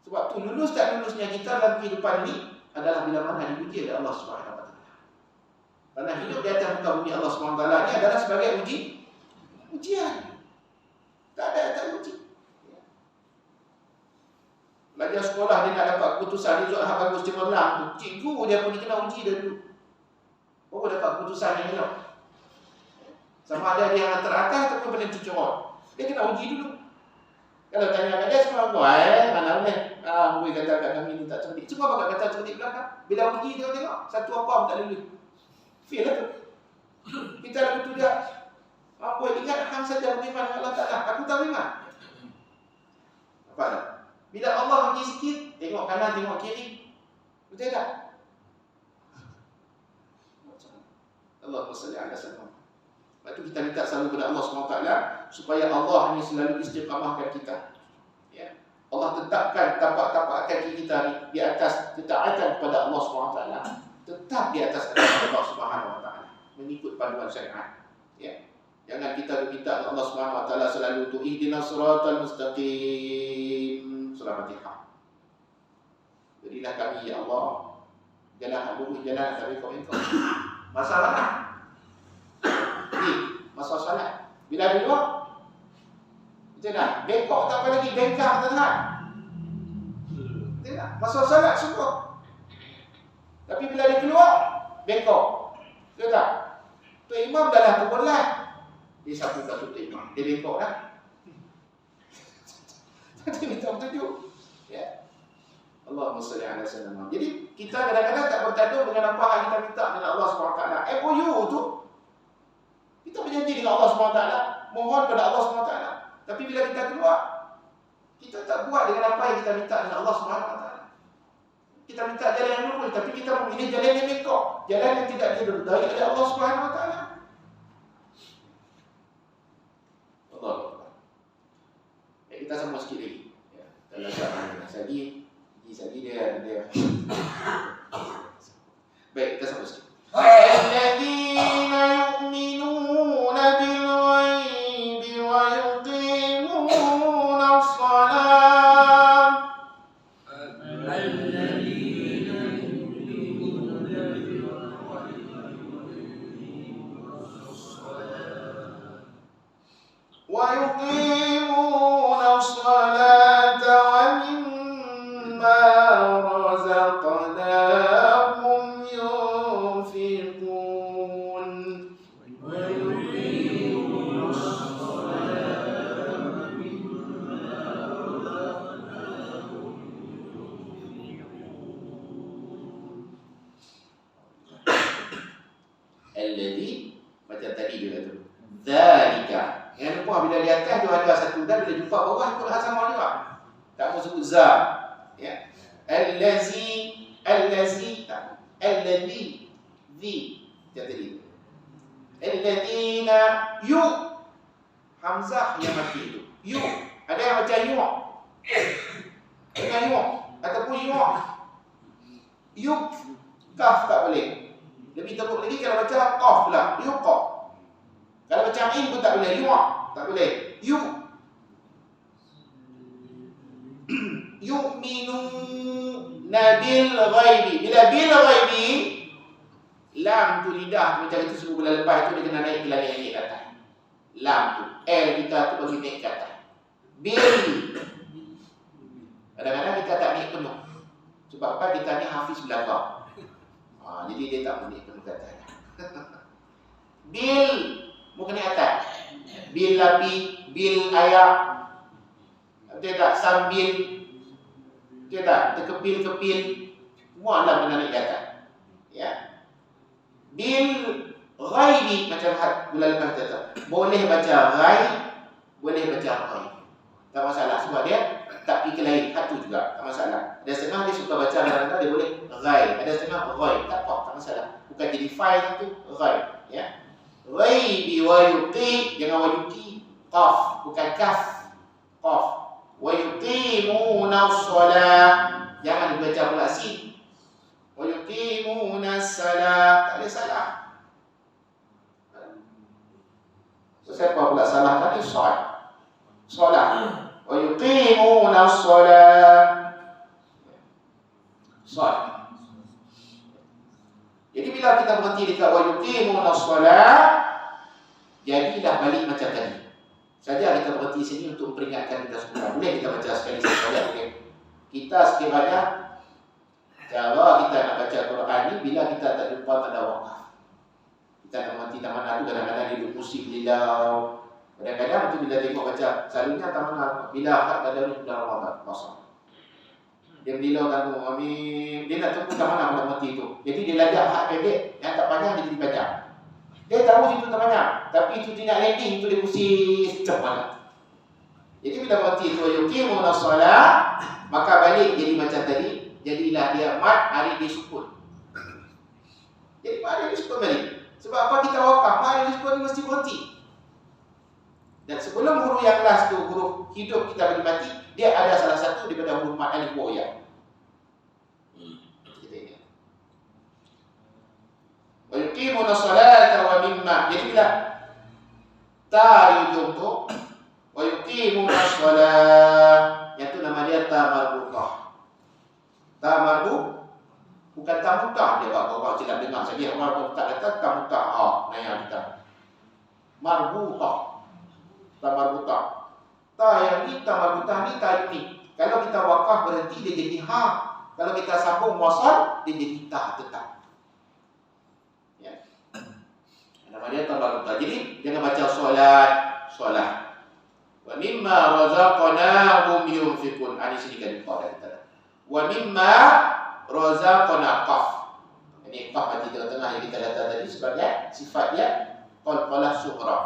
A: Sebab tu lulus tak lulusnya kita dalam kehidupan ini adalah bila mana diuji oleh Allah Subhanahu Wa Taala. Kerana hidup di atas muka bumi Allah Subhanahu Wa Taala ini adalah sebagai ujian. Tak ada uji. Belajar sekolah dia nak dapat keputusan, dia hak bagus cemerlang tu. Cikgu dia pun dia kena uji dia dulu. Baru dapat keputusan yang elok. Sama ada dia yang teratas ataupun penentu corot. Dia kena uji dulu. Kalau tanya kat dia semua aku, mana boleh? Mungkin kata kat kami ni tak cerdik. Semua bakal kata cerdik belakang. Bila uji tengok, satu apa pun tak lulus. Fail lah tu. Kita lagu tu dah. Apa ingat hang saja beriman dengan Allah Ta'ala. Aku tak beriman. Apa tak? Bila Allah bagi sikit, tengok kanan, tengok kiri. Betul tak? Allahumma salli ala sayyidina Muhammad. Lepas tu kita minta selalu kepada Allah SWT supaya Allah ni selalu istiqamahkan kita. Ya. Allah tetapkan tapak-tapak kaki kita ni di atas ketaatan kepada Allah SWT. Tetap di atas Allah SWT, mengikut panduan syariat. Ya. Jangan kita minta Allah SWT selalu untuk ihdinas siratal mustaqim. Surah Fatihah. Jadilah kami ya Allah jalan lurus, jalan dari kau. Masalah ni masa solat bila duduk betul tak? Bengkok tak apa lagi, bengkak tuan-tuan. Betul tak? Masa solat semua. Tapi bila dia keluar bengkok. Betul tak? Tu imam dah lah terbelah. Dia sapu kat tu imam. Dia bengkok dah. Dia minta petunjuk. Ya. Allahumma shalli ala sayyidina Muhammad. Jadi kita kadang-kadang tak bertanduk dengan apa yang kita minta dengan Allah SWT. MOU tu kita berjanji dengan Allah SWT, mohon pada Allah SWT. Tapi bila kita keluar, kita tak buat dengan apa yang kita minta dengan Allah SWT. Kita minta jalan yang lurus, tapi kita memilih jalan yang bengkok, jalan yang tidak diridai oleh Allah SWT. Allah. Kita sama sikit lagi. Ya, kalau tak lagi dia. Baik, kita sama sikit. Alladzina yu'minuna bil ghaibi wa yuqimuna as-salat. ويقيمون الصلاة ومما رزقناهم ينفقون الذي macam tadi dia kata Zalika. Yang lupa bila di atas dia ada satu dan bila jumpa bawah ikut hal sama juga. Tak mau sebut za. Ya. Allazi tak. Alladhi zi. Macam tadi. Alladzina yu. Hamzah yang mati itu. Yu. Ada yang baca yu. Dengan yu ataupun yu. Yuk. Kaf tak boleh. Lebih teruk lagi kalau baca qaf pula. Yuqaf. Kalau baca in pun tak boleh. Yu' tak boleh. Yu'minuna bil ghaibi. Bila bil ghaibi, lam tu lidah macam itu sebelum bulan lepas itu dia kena naik ke langit yang atas. Lam tu. L kita tu bagi naik ke atas. Bil. Kadang-kadang kita tak naik penuh. Sebab apa? Kita ni hafiz belakang. Jadi dia tak naik penuh ke atas. Bil. Muka ni atas. Bil api, bil ayak. Betul tak? Sambil. Betul tak? Terkepil-kepil. Semua alam kena naik ke atas. Ya. Bil ghaibi macam bulan lepas kata. Boleh baca ghaib, boleh baca ghaib. Tak masalah sebab dia tak pergi ke lain. Satu juga. Tak masalah. Ada setengah dia suka baca kadang-kadang dia boleh ghaib. Ada setengah ghaib. Tak apa, tak masalah. Bukan jadi file tu ghaib. Ya. Ghaibi wa yuqi, jangan wa yuqi, qaf, bukan kaf, qaf. Wa yuqimuna as-salat, jangan dibaca pula sin. Wa yuqimuna as-salat, tak ada salah. So, siapa pula salah tadi? Salat. Wa yuqimuna as-salat. Salat. Jadi bila kita berhenti dekat wa yuqimuna as-salat, jadilah balik macam tadi. Saja kita berhenti sini untuk memperingatkan kita semua. Boleh kita baca sekali saja, okey. Kita sekiranya cara kita nak baca Quran ni bila kita tak jumpa tanda wakaf. Kita nak berhenti tak mana tu kadang-kadang dia duduk musik lilau. Kadang-kadang tu bila tengok baca, selalunya tak mana bila hak tadarus dalam Ramadan kosong. Dia beliau tanggung amin. Dia nak tunggu tak mana pada mati itu. Jadi dia lajak hak pendek yang tak panjang dia jadi panjang. Dia tahu situ tak panjang, tapi itu tidak landing, itu dia pusing macam mana. Jadi bila mati itu yuqimuna as-salat, maka balik jadi macam tadi. Jadilah dia mat, hari dia sukun. Jadi hari dia sukun balik. Sebab apa kita wakaf? Hari dia sukun mesti berhenti. Dan sebelum huruf yang last tu, huruf hidup kita bagi mati, dia ada salah satu daripada huruf mat alif wa ya. Wa yuqimuna as-salata wa mimma. Jadi bila ta di ujung tu, wa yuqimuna as-salat, yang tu nama dia ta marbutah. Ta marbut bukan ta mutah dia orang silap dengar saja. Orang tak kata ta mutah. Naya kita. Marbutah. Ta marbutah. Ta yang ni, ta marbutah ni, ta ini. Kalau kita wakaf berhenti dia jadi ha. Kalau kita sambung wasal dia jadi ta tetap. Ya. Nama dia ta marbutah. Jadi jangan baca solat. Wa mimma razaqnahum yunfiqun. Ini sini kan lupa dah kita. Wa mimma razaqna qaf. Ini qaf mati tengah-tengah yang kita datang tadi sebagai sifat dia qalqalah sughra.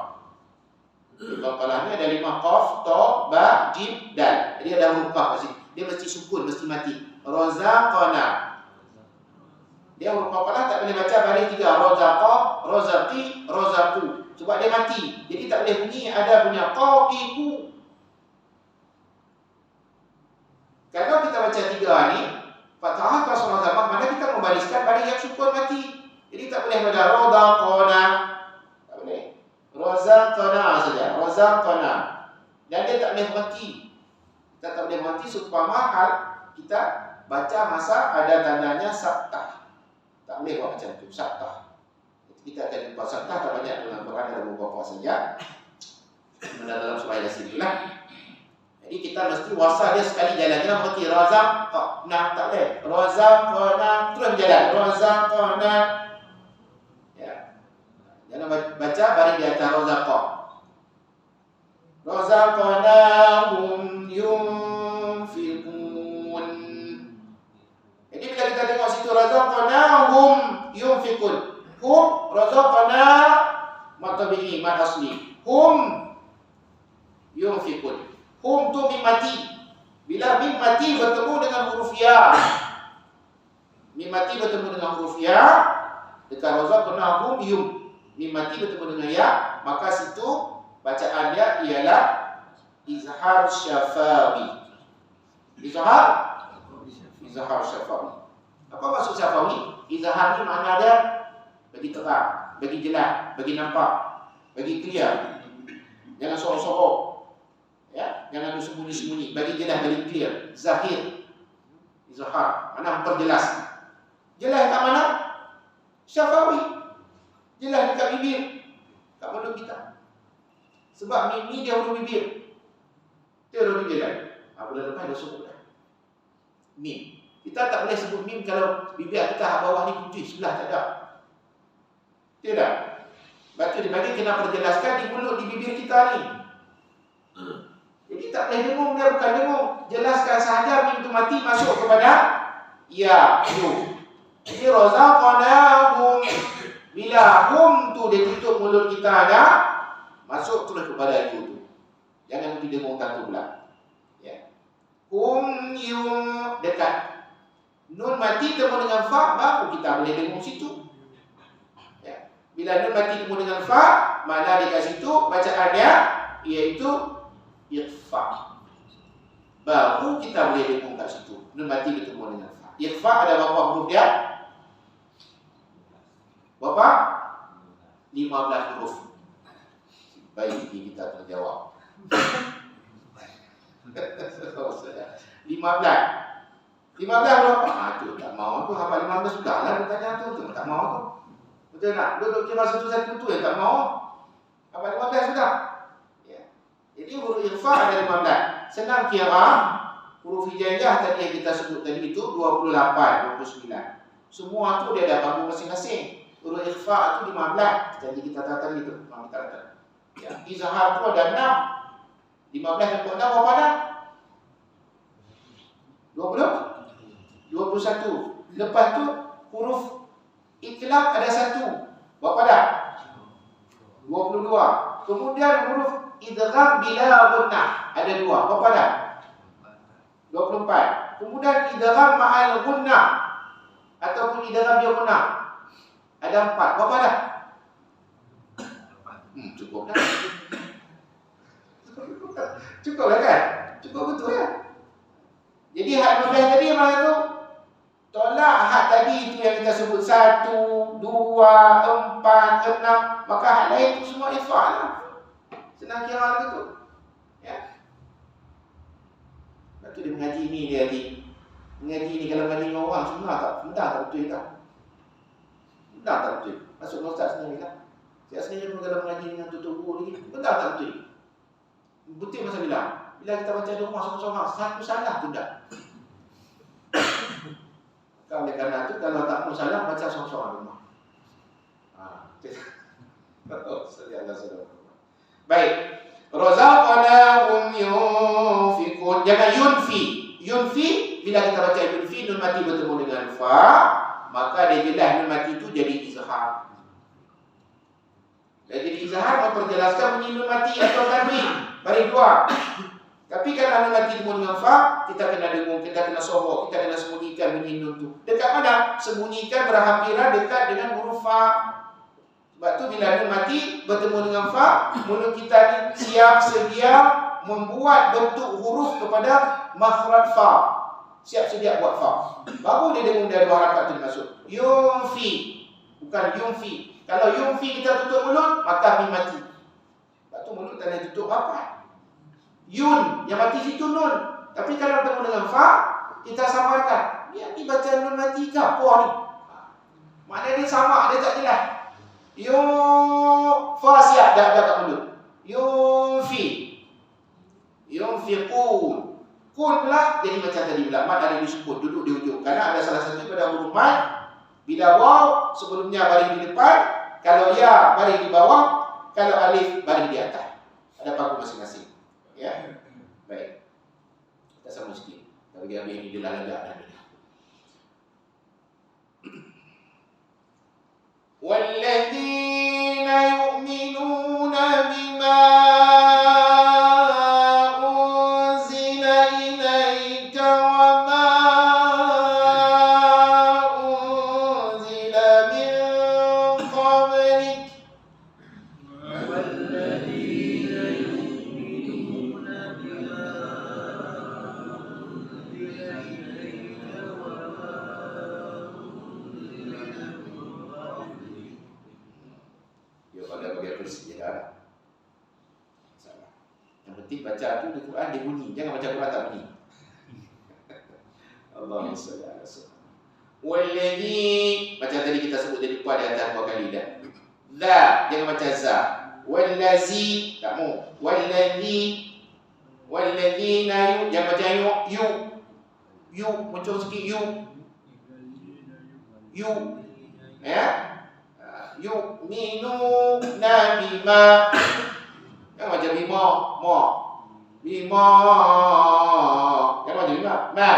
A: Qalqalah ni ada 5 qaf, ta, ba, jim, dal. Jadi ada huruf qaf mesti. Dia mesti sukun, mesti mati. Razaqna. Dia huruf qalqalah tak boleh baca baris 3. Razaqa, razaqi, razaqu. Sebab dia mati. Jadi tak boleh bunyi ada punya qaqiku. Kalau kita baca 3 ni, fathah kasrah dhamma, mana kita membariskan baris yang sukun mati. Jadi tak boleh hal kita baca masa ada tandanya sabtah. Tak boleh buat macam tu, sabtah. Kita akan jumpa sabtah tak banyak dalam Quran, ada beberapa saja. Dalam surah Yasin itulah. Jadi kita mesti wasal dia sekali jalan. Jangan berhenti razaqna, tak boleh. Razaqna terus jalan. Razaqna. Ya. Jangan baca baris di atas razaqa. Razaqnahum yunfiqun. Jadi bila kita tengok situ razaqnahum yunfiqun. Hum razaqna matabi'i mad asli. Hum yunfiqun. Hum tu mim mati. Bila mim mati bertemu dengan huruf ya. Mim mati bertemu dengan huruf ya. Dekat razaqnahum yum. Mim mati bertemu dengan ya, maka situ bacaannya ialah izhar syafawi. Izhar syafawi. Apa maksud syafawi? Izhar ni makna dia bagi terang, bagi jelas, bagi nampak, bagi clear. Jangan sorok-sorok. Ya, jangan sembunyi-sembunyi, bagi jelas, bagi clear, zahir. Izhar, mana memperjelas. Jelas kat mana? Syafawi. Jelas dekat bibir, kat mulut kita. Sebab ni dia huruf bibir. Dia huruf bibir kan? Bulan depan dah sebut dah. Mim. Kita tak boleh sebut mim kalau bibir kita bawah ni putih, sebelah tak ada. Tidak. Sebab tu dia bagi kena perjelaskan di mulut, di bibir kita ni. Jadi tak boleh dengung, dia bukan dengung. Jelaskan sahaja mim tu mati masuk kepada ya, tu. Jadi razaqnahum. Bila hum tu dia tutup mulut kita ada, masuk terus kepada you tu. Jangan pergi dengungkan tu pula. Ya. Hum yum dekat. Nun mati temu dengan fa, baru kita boleh dengung situ. Ya. Bila nun mati temu dengan fa, mana dekat situ bacaannya iaitu ikhfa. Baru kita boleh dengung kat situ. Nun mati bertemu dengan fa. Ikhfa ada berapa huruf dia? Berapa? 15 huruf. Baik, ini kita terjawab. 15 berapa? Tu tak mau tu. Hafal 15 sudah lah bertanya tu. Tak mau tu. Betul tak? Duduk kira satu-satu tu yang tak mau. Hafal 15 sudah. Ya. Jadi huruf ikhfa ada 15. Senang kira. Huruf hijaiyah tadi yang kita sebut tadi itu 28, 29. Semua tu dia ada panggung masing-masing. Huruf ikhfa itu 15. Jadi kita tadi itu. Kita kata. Ya. Izhar tu ada 6. 15 dan 6 berapa dah? 20? 21. Lepas tu huruf itlaq ada 1. Berapa dah? 22. Kemudian huruf idgham bila gunnah ada 2. Berapa dah? 24. Kemudian idgham ma'al gunnah ataupun idgham bila gunnah ada 4. Berapa dah? Cukup dah. Cukup lah kan? Cukup betul ya? Jadi had 12 tadi mana tu? Tolak had tadi itu yang kita sebut 1, 2, 4, 6. Maka had lain tu semua ikhfa lah. Senang kira betul. Ya. Lepas tu dia mengaji ni dia tadi. Mengaji ni kalau mengaji dengan orang sebenar tak betul tak? Benar tak betul? Masuk ustaz sendiri lah. Saya sendiri pun kalau mengaji dengan tutup guru lagi. Benar tak betul? Betul masa bilang. Bila kita baca di rumah sorang-sorang, satu salah pun tak. Oleh kerana itu, kalau tak mau salah, baca sorang-sorang rumah. Baik. Razaqnahum yunfiqun. Jangan yunfi. Yunfi, bila kita baca yunfi, nun mati bertemu dengan fa, maka dia jelas nun mati itu jadi izhar. Jadi izhar memperjelaskan bunyi nun mati atau tanwin. Baris dua. Tapi kalau nun mati bertemu dengan fa, kita kena dengung, kita kena sorok, kita kena sembunyikan bunyi nun itu. Dekat mana? Sembunyikan berhampiran dekat dengan huruf fa. Sebab tu bila nun mati bertemu dengan fa, mulut kita ni siap sedia membuat bentuk huruf kepada makhraj fa. Siap sedia buat fa. Baru dia dengung dia dua harakat tu masuk. Yunfi. Bukan yunfi. Kalau yunfi kita tutup mulut, maka mim mati. Sebab tu mulut tak boleh tutup apa? Yun, yang mati situ nun. Tapi kalau bertemu dengan fa, kita samarkan. Dia ni baca nun mati ke apa ni? Maknanya dia sama, dia tak jelas. Fa siap dah kat mulut. Yunfiqun. Kun pula jadi macam tadi pula. Mat ada di sukun, duduk di ujung. Karena ada salah satu pada huruf mat. Bila waw sebelumnya baring di depan, kalau ya baring di bawah, kalau alif baring di atas. Ada paku masing-masing. Ya. Baik. Kita sama sikit. Bagi habis ini dia lalagak. وَالَّذِينَ يُؤْمِنُونَ بِمَا أُنزِلَ إِلَيْكَ وَمَا أُنزِلَ مِن قَبْلِكَ وَالَّذِينَ يُؤْمِنُونَ بِمَا أُنزِلَ إِلَيْكَ وَمَا bagi kursi dah. Salah. Yang penting baca tu di Quran dia bunyi, jangan baca Quran tak bunyi. Allahumma shalli ala sayyidina. Wallazi, macam tadi kita sebut dari depan di atas 2 kali dah. Za, jangan baca za. Wallazi, tak mau. Wallazi, wallazina yu, jangan baca yu. Yu, muncul sikit yu. Yu. Ya? Yu'minuna bima. Jangan macam bima, ma. Bima. Jangan macam bima, ma.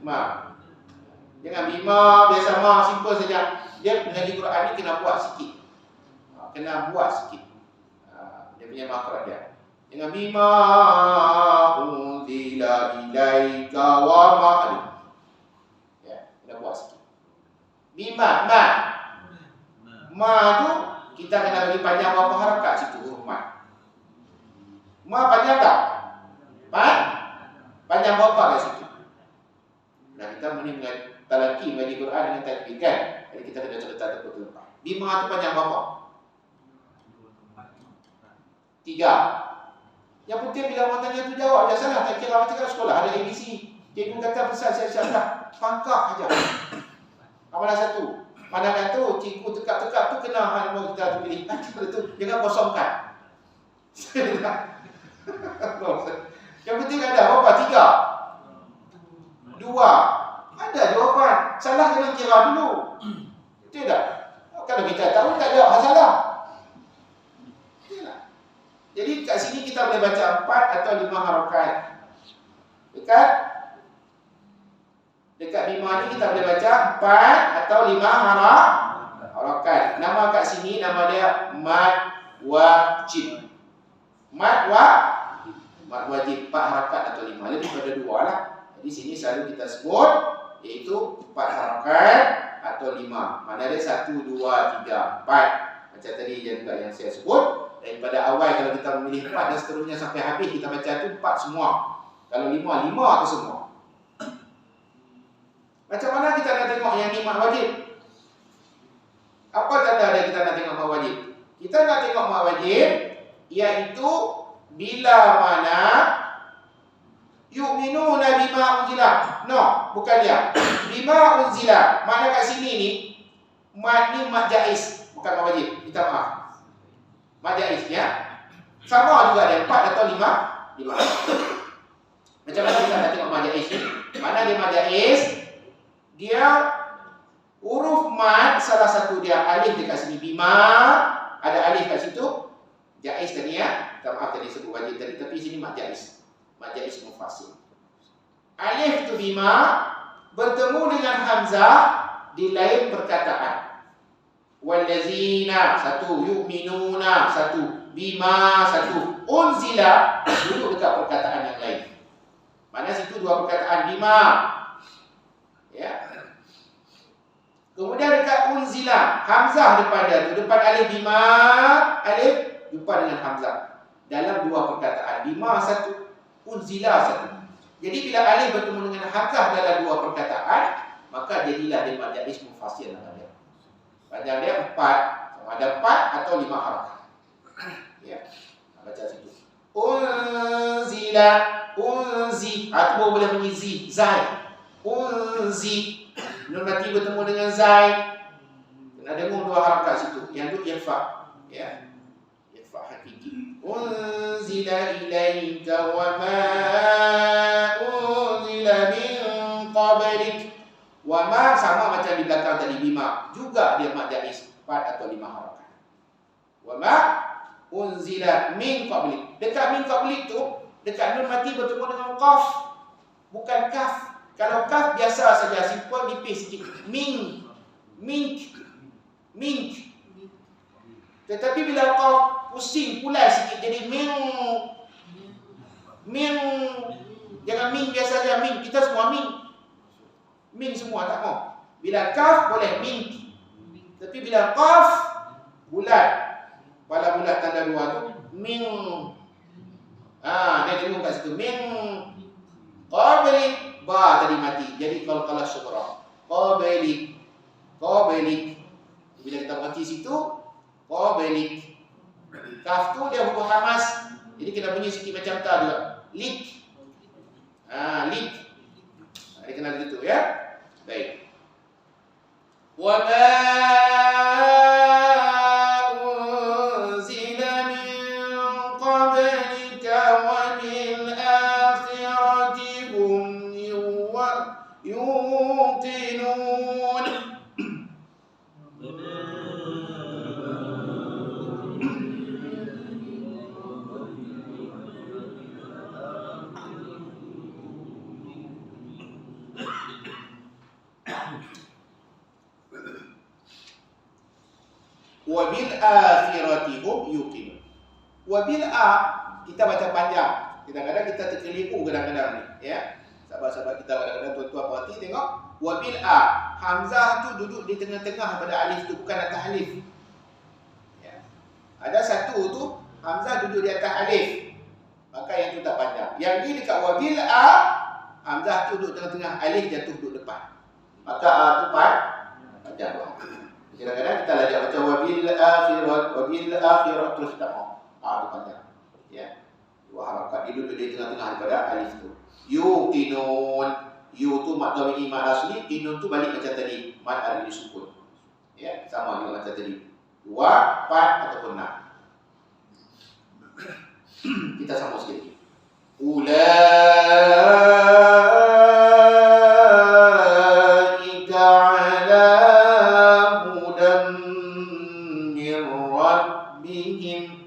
A: Ma. Jangan bima, biasa ma, simple saja. Dia mengaji Quran ni kena buat sikit. Kena buat sikit. Dia punya makhraj dia. Jangan bima unzila ilaika wa ma. Ya, kena buat sikit. Bima, ma. Ma tu kita kena bagi panjang berapa harakat situ huruf ma. Ma panjang tak? Panjang berapa kat situ? Nah kita mesti talaki bagi Quran dengan tajwid kan. Jadi kita kena cerita betul lepas. Bima tu panjang berapa? 3. Yang penting bila orang tanya tu jawab je salah. Tak kira macam kat sekolah ada ABC. Cikgu kata besar siap-siap dah. Pangkah aja. Amalan 1. Pandangan tu, cikgu tekap-tekap tu kena nombor kita tu pilih. Nanti pada tu, jangan kosongkan. Yang penting ada berapa? 3 2. Ada jawapan. Salah jangan kira dulu. Betul tak? Kalau kita tahu, tak jawab salah. Betul tak? Jadi kat sini kita boleh baca 4 atau 5 harakat. Dekat bima ni kita boleh baca 4 atau 5 harakat. Nama kat sini nama dia mad wajib. Mad wajib 4 harakat atau 5. Lebih pada 2 lah. Jadi sini selalu kita sebut iaitu 4 harakat atau 5. Mana dia 1, 2, 3, 4. Macam tadi juga yang saya sebut. Daripada awal kalau kita memilih 4 dan seterusnya sampai habis kita baca tu 4 semua. Kalau 5 atau semua. Macam mana kita nak tengok yang ni mak wajib? Apa tanda dia kita nak tengok mak wajib? Kita nak tengok mak wajib iaitu bila mana yu'minuna bima unzila. No, bukan dia. Bima unzila. Mana kat sini ni mat ni mat jaiz, bukan mak wajib. Minta maaf. Mat jaiz ya. Sama juga ada 4 atau 5. Macam mana kita nak tengok mat jaiz ni? Mana dia mat jaiz? Dia huruf mat salah satu dia alif dekat sini bima, ada alif kat situ. Jaiz tadi ya. Maaf tadi sebut wajib tadi tapi sini mat jaiz. Mat jaiz mufasil. Alif tu bima bertemu dengan hamzah di lain perkataan. Wallazina 1, yu'minuna 1, bima 1, unzila duduk dekat perkataan yang lain. Mana situ 2 perkataan bima. Ya. Kemudian dekat unzila, hamzah depan dia tu, depan alif bima, alif jumpa dengan hamzah. Dalam 2 perkataan, bima 1, unzila 1. Jadi bila alif bertemu dengan hamzah dalam 2 perkataan, maka jadilah dia mat jaiz mufasil nama dia. Panjang dia 4, sama ada 4 atau 5 harakat. Ya. Baca situ. Unzila, unzi, baru boleh bunyi zi, zai. Unzi, nun mati bertemu dengan zai. Kena dengar dua harakat situ. Yang tu irfa, ya. Irfa hakiki. Unzila ilaika wa ma unzila min qablik. Wa ma sama macam di belakang tadi, bima. Juga dia mad jaiz 4 atau 5 harakat. Wa ma unzila min qablik. Dekat min qablik tu, dekat nun mati bertemu dengan qaf, bukan kaf. Kalau kaf biasa saja, simple, nipis sikit. Mink. Tetapi bila kau pusing, pulai sikit jadi ming. Jangan ming biasa saja, ming. Kita semua ming. Ming semua, tak mau. Bila kaf boleh ming. Tapi bila kaf bulat, kepala bulat tanda dua tu ming. Dia dengung kat situ ming. Qablik, ba tadi mati. Jadi kalau syukra. Qablik. Bila kita mati situ, qablik. Kaf tu dia huruf hamas. Jadi kena bunyi sikit macam ta juga. Lik. Lik. Dia kena begitu ya. Baik. Wa ma unzila min qablika wa bil akhirati hum yuqinun. Wabil akhirati hum yuqinun. Wabil kita baca panjang. Kadang-kadang kita terkeliru kadang-kadang ni, ya. Sahabat-sahabat kita kadang-kadang tuan-tuan perhati tengok wabil hamzah tu duduk di tengah-tengah pada alif tu, bukan atas alif. Ya. Ada satu tu hamzah duduk di atas alif. Maka yang tu tak panjang. Yang ni dekat wabil hamzah tu duduk tengah-tengah, alif jatuh duduk depan. Maka tu panjang doa. Kadang-kadang kita belajar macam wabil akhirat terus tak mau. Itu panjang. Ya. Dua harakat dia duduk di tengah-tengah daripada alif tu. Yuqinun. Yu tu mad tabi'i mad asli, qinun tu balik macam tadi, mad ada di sukun. Ya, sama juga macam tadi. 2, 4 ataupun 6. Kita sambung sikit. Ulaika ala hudan min rabbihim.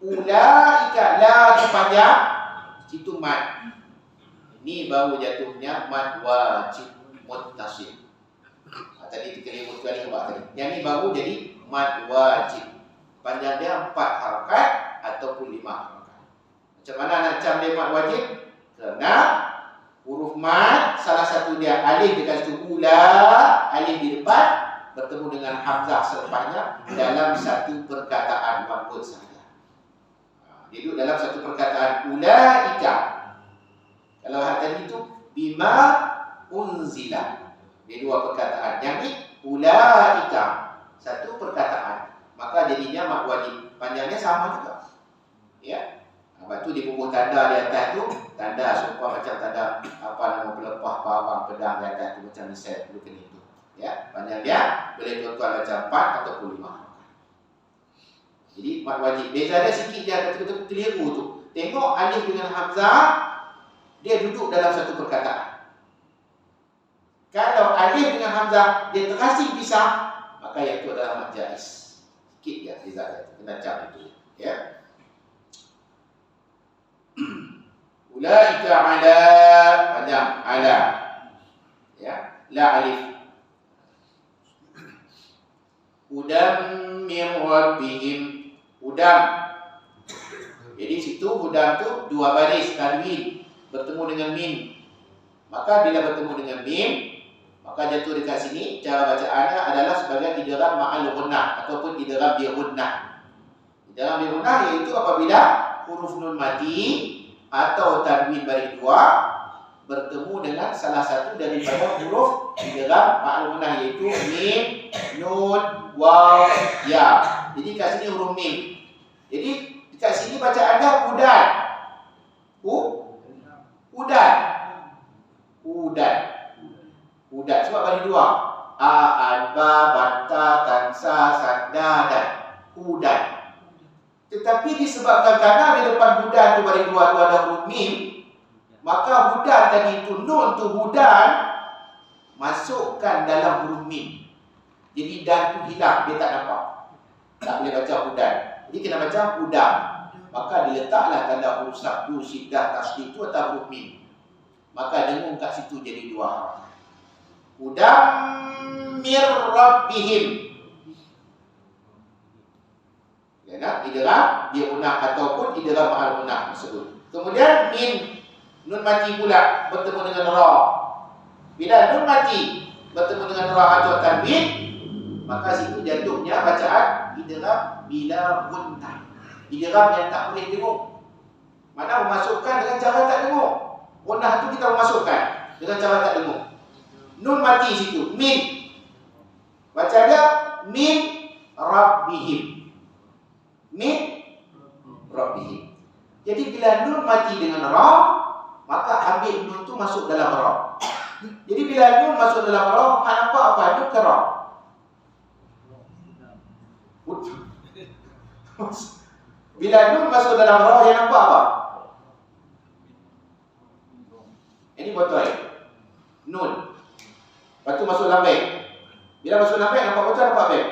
A: Ulaika la panjang, situ mad. Ini baru jatuhnya mad wajib muttasil. Tadi dikeliru sekali sebab tadi. Yang ni baru jadi mad wajib. Panjang dia 4 harakat ataupun 5 harakat. Macam mana nak cam dia mad wajib? Kerana huruf mad salah satu dia alif dekat situ, alif di depan bertemu dengan hamzah selepasnya dalam satu perkataan walaupun sahaja. Dia duduk dalam satu perkataan ulaika. Kalau tadi itu bima unzila. Dia dua perkataan. Yang ni ulaika, satu perkataan. Maka jadinya mad wajib. Panjangnya sama juga. Ya. Lepas tu dia bubuh tanda di atas tu, tanda serupa macam tanda apa nama pelepah bawang pedang di atas tu, macam misal dulu kena itu. Ya, panjang dia boleh tuan-tuan macam 4 ataupun 5. Jadi mad wajib. Beza dia sikit dia betul-betul keliru tu. Tengok alif dengan hamzah, dia duduk dalam satu perkataan. Kalau alif dengan hamzah dia terkasih pisah, maka yang itu adalah mad jaiz. Sikit dia beza dia. Kena cam itu. Ya. Ulaika ala panjang ala. Ya, la alif. Hudam min rabbihim. Hudam. Jadi situ hudam tu dua baris tanwin bertemu dengan mim. Maka bila bertemu dengan mim, maka jatuh dekat sini cara bacaannya adalah sebagai idgham ma'al ghunnah ataupun idgham bi ghunnah. Idgham bi ghunnah iaitu apabila huruf nun mati atau tanwin baris dua bertemu dengan salah satu daripada huruf idgham ma'lumunah, iaitu mim, nun, waw, ya. Jadi kat sini huruf mim. Jadi dekat sini bacaan dia udan. Udan. Udan. Udan. Sebab bagi dua. A, an, ba, banta, tansa, sadda, dan. Udan. Tetapi disebabkan karena di depan hudan tu bagi dua tu ada huruf mim, maka hudan tadi itu, nun tu hudan, masukkan dalam huruf mim. Jadi dan tu hilang, dia tak nampak. Tak boleh baca hudan. Jadi kena baca udam. Maka diletaklah tanda huruf sabdu, syiddah, tasdid itu atau huruf mim. Maka dengung kat situ jadi dua harf. Udam mir rabbihim. Ya, idgham dia unah ataupun idgham ma'al unah tersebut. Kemudian min, nun mati pula bertemu dengan ra. Bila nun mati bertemu dengan ra atau tanwin, maka situ jatuhnya bacaan idgham bila gunnah. Idgham yang tak boleh dengung. Mana memasukkan dengan cara tak dengung. Gunnah tu kita memasukkan dengan cara tak dengung. Nun mati situ, min. Baca dia min rabbihim. Min rabbihim. Jadi bila nun mati dengan ra, maka ambil nun tu masuk dalam ra. Jadi bila nun masuk dalam ra, nampak apa? Nun ke ra. Bila nun masuk dalam ra, yang nampak apa? Ini botol air. Nun. Lepas tu masuk dalam beg. Bila masuk dalam beg, nampak botol, nampak beg?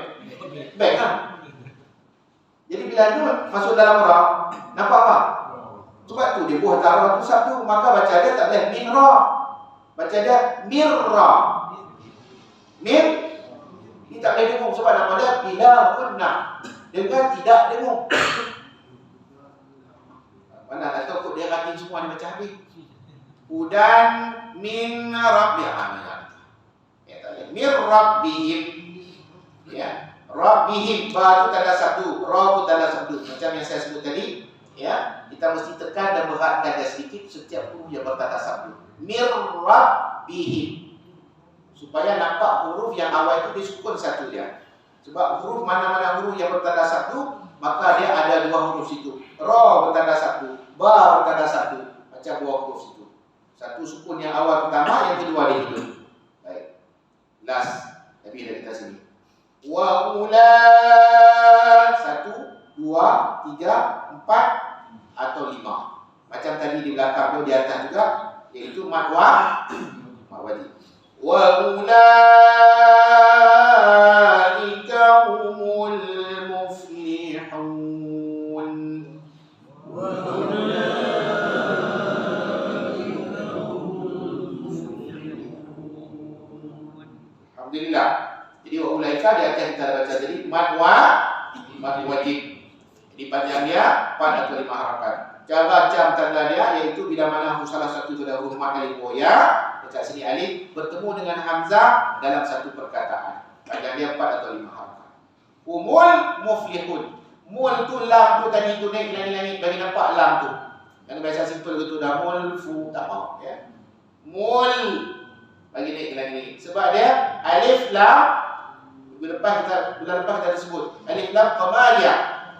A: Beg kan? Jadi bila nun masuk dalam ra, nampak apa? Sebab tu dia buah darah tu sabdu, maka baca dia tak boleh min ra. Baca dia mirra. Mir ni tak boleh dengung sebab nama dia bila gunnah. Dengan tidak dengung. Mana nak tahu kok dia rajin semua dia baca habis. Udan min rabbihim. Ya tak boleh. Mir rabbihim. Ya. Rabbihim, ba tu tanda sabdu, ra tu tanda sabdu. Macam yang saya sebut tadi, ya, kita mesti tekan dan beratkan dia sedikit setiap huruf yang bertanda sabdu. Mir rabbihim. Supaya nampak huruf yang awal itu disukun satu dia. Sebab huruf mana-mana huruf yang bertanda sabdu, maka dia ada dua huruf situ. Ra bertanda sabdu, ba bertanda sabdu. Macam dua huruf situ. Satu sukun yang awal pertama, yang kedua dia hidup. Baik. Last. Tapi dah kita sini. Wa ulai 1, 2, 3, 4 atau 5. Macam tadi di belakang tu, di atas juga, iaitu mad wajib. Wa ulaika humul muflihun. Wa ulaika humul muflihun. Alhamdulillah. Jadi wa ulaika di atas kita baca tadi mad wajib. Jadi panjang dia 4 atau 5 harakan. Cara jam tanda dia iaitu bila mana salah satu sudah huruf mad alif ya, dekat sini alif bertemu dengan hamzah dalam satu perkataan. Panjang dia 4 atau 5 harakan. Umul muflihun. Mul tu lam tu tadi tu naik langit-langit bagi nampak lam tu. Yang biasa simple gitu dah mul fu tak mau ya. Mul bagi naik langit. Sebab dia alif lam Bila lepas kita sebut alif lam qamariyah.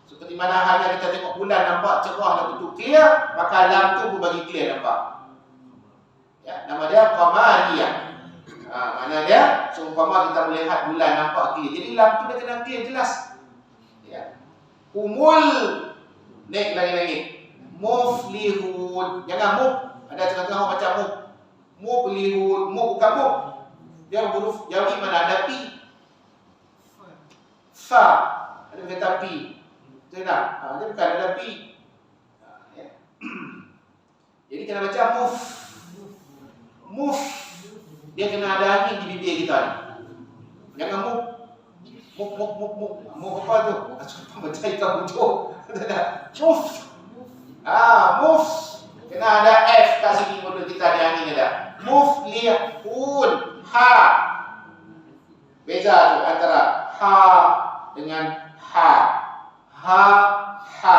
A: Seperti mana halnya kita tengok bulan nampak cerah dan betul clear, maka lam tu pun bagi clear nampak. Ya, nama dia qamariyah. Mana dia seumpama kita melihat bulan nampak clear. Jadi lam tu dia kena clear jelas. Ya. Umul naik langit-langit. Muflihun. Jangan muf. Ada tengah-tengah orang macam muf. Muflihun. Muf bukan muf. Dia huruf jawi mana ada pi. Fa. Ada kata pi. Betul tak? Dia bukan ada pi. Ya. Jadi kena baca muf. Muf. Dia kena ada angin di bibir kita ni. Jangan muf. Muf. Muf apa tu? Asal baca ikan bujuk. Muf. Muf. Kena ada F kat sini mulut kita ada angin ada. Muflihun. Ha. Beza tu antara ha dengan ha. Ha.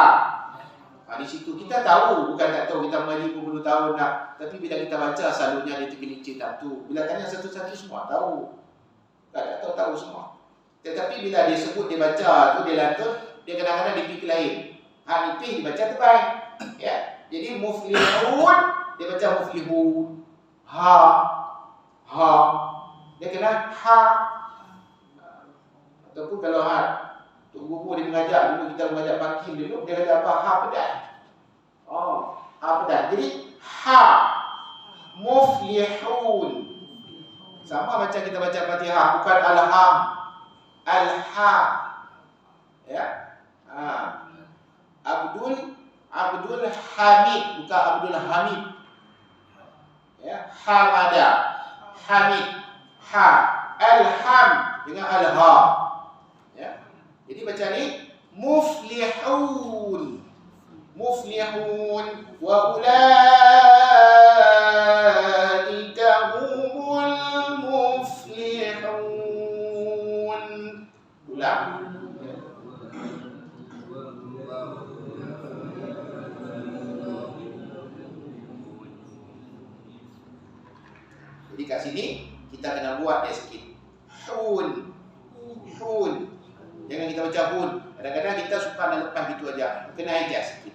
A: Di situ kita tahu, bukan tak tahu tahu kita mengaji puluh tahun dah. Tapi bila kita baca selalunya dia tergelincir tak tu. Bila tanya satu-satu semua tahu. Tak tahu semua. Tetapi bila dia sebut dia baca tu dia lantun, dia kadang-kadang dia pergi ke lain. Ni pergi dibaca terbaik. Ya. Jadi muflihun dia baca muflihun. Ha. Dia kena ha. Ataupun kalau Tok Guru dia mengajar dulu, kita mengajar parking dulu, dia kata apa? Ha pedas. Ha pedas. Jadi ha muflihun. Sama macam kita baca Fatihah, bukan alham. Alha. Ya. Abdul Hamid, bukan Abdul Hamid. Ya, Hamada. Hamid. Ha. Alham dengan alha. Ya. Jadi baca ni muflihun. Muflihun wa ulaika humul muflihun. Ulang. Jadi kat sini kita kena buat dia sikit. Hun. Jangan kita baca hun. Kadang-kadang kita suka nak lepas gitu aja. Kena ijaz sikit.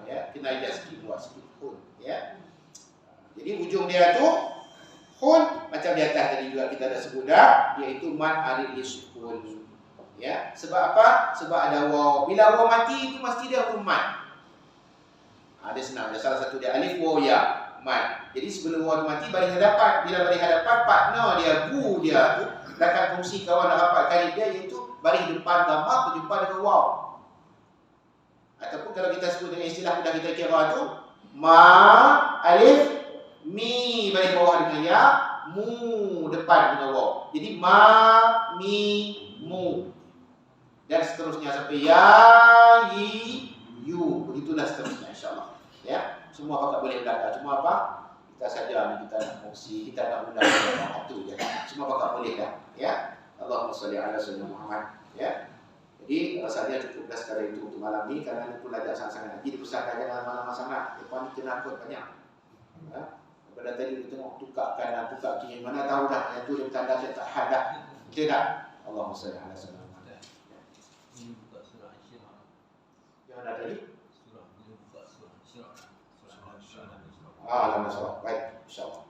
A: Ya, kena ijaz sikit, buat sikit hun, ya. Jadi ujung dia tu hun macam di atas tadi juga kita dah sebut dah, iaitu mad arid li sukun. Ya, sebab apa? Sebab ada waw. Bila waw mati itu mesti dia huruf mad. Dia senang. Ada salah satu dia alif waw ya mad. Jadi sebelum waw mati baris hadapan. Bila baris hadapan partner dia gu dia tu akan fungsi kawan rapatkan dia, iaitu baris depan gambar berjumpa dengan waw. Ataupun kalau kita sebut dengan istilah mudah kita kira tu ma alif mi baris bawah dengan ya, mu depan dengan waw. Jadi ma mi mu dan seterusnya sampai ya yi yu, begitulah seterusnya insyaallah. Ya, semua pakat boleh belajar. Cuma apa? Kita saja ni kita nak fungsi, kita nak undang satu je. Semua pakat boleh dah. Ya. Allahumma shalli ala sayyidina Muhammad. Ya. Jadi rasanya cukuplah sekali itu untuk malam ni, karena ini pun lajak sangat-sangat. Jadi dipesankan jangan malam sangat. Depan ni kena akut banyak. Ya. Pada tadi kita tengok tukar kanan, tukar kiri, mana tahu dah yang tu dia bertanda saya tak hadah. Tidak. Allahumma shalli ala sayyidina Muhammad.
B: Ini buka surah Al-Syirah.
A: Yang ada tadi?
B: Surah ini buka surah Al-Syirah.
A: Alhamdulillah. Baik, insyaAllah.